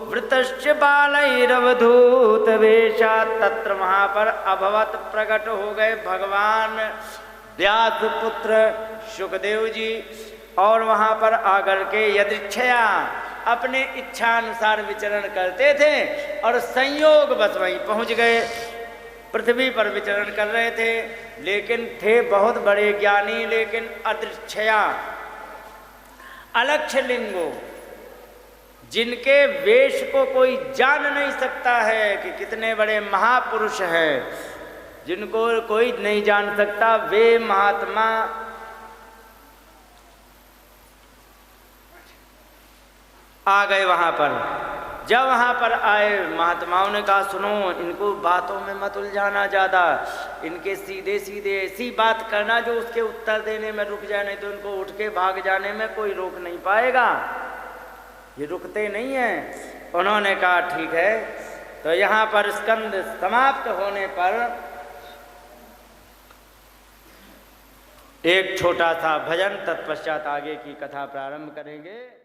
वृतश्च बालैरवधूत वेशा। तत्र वहाँ पर अभवत प्रकट हो गए भगवान व्यास पुत्र सुखदेव जी, और वहाँ पर आकर के यदृच्छया अपने इच्छा अनुसार विचरण करते थे, और संयोग बस वहीं पहुँच गए। पृथ्वी पर विचरण कर रहे थे, लेकिन थे बहुत बड़े ज्ञानी, लेकिन अदृच्छया अलक्ष्य लिंगो, जिनके वेश को कोई जान नहीं सकता है कि कितने बड़े महापुरुष हैं, जिनको कोई नहीं जान सकता, वे महात्मा आ गए वहाँ पर। जब वहाँ पर आए, महात्माओं ने कहा सुनो, इनको बातों में मत उलझाना ज़्यादा, इनके सीधे सीधे ऐसी बात करना जो उसके उत्तर देने में रुक जाए, नहीं तो इनको उठ के भाग जाने में कोई रोक नहीं पाएगा, ये रुकते नहीं हैं। उन्होंने कहा ठीक है। तो यहाँ पर स्कंद समाप्त होने पर एक छोटा सा भजन, तत्पश्चात आगे की कथा प्रारंभ करेंगे।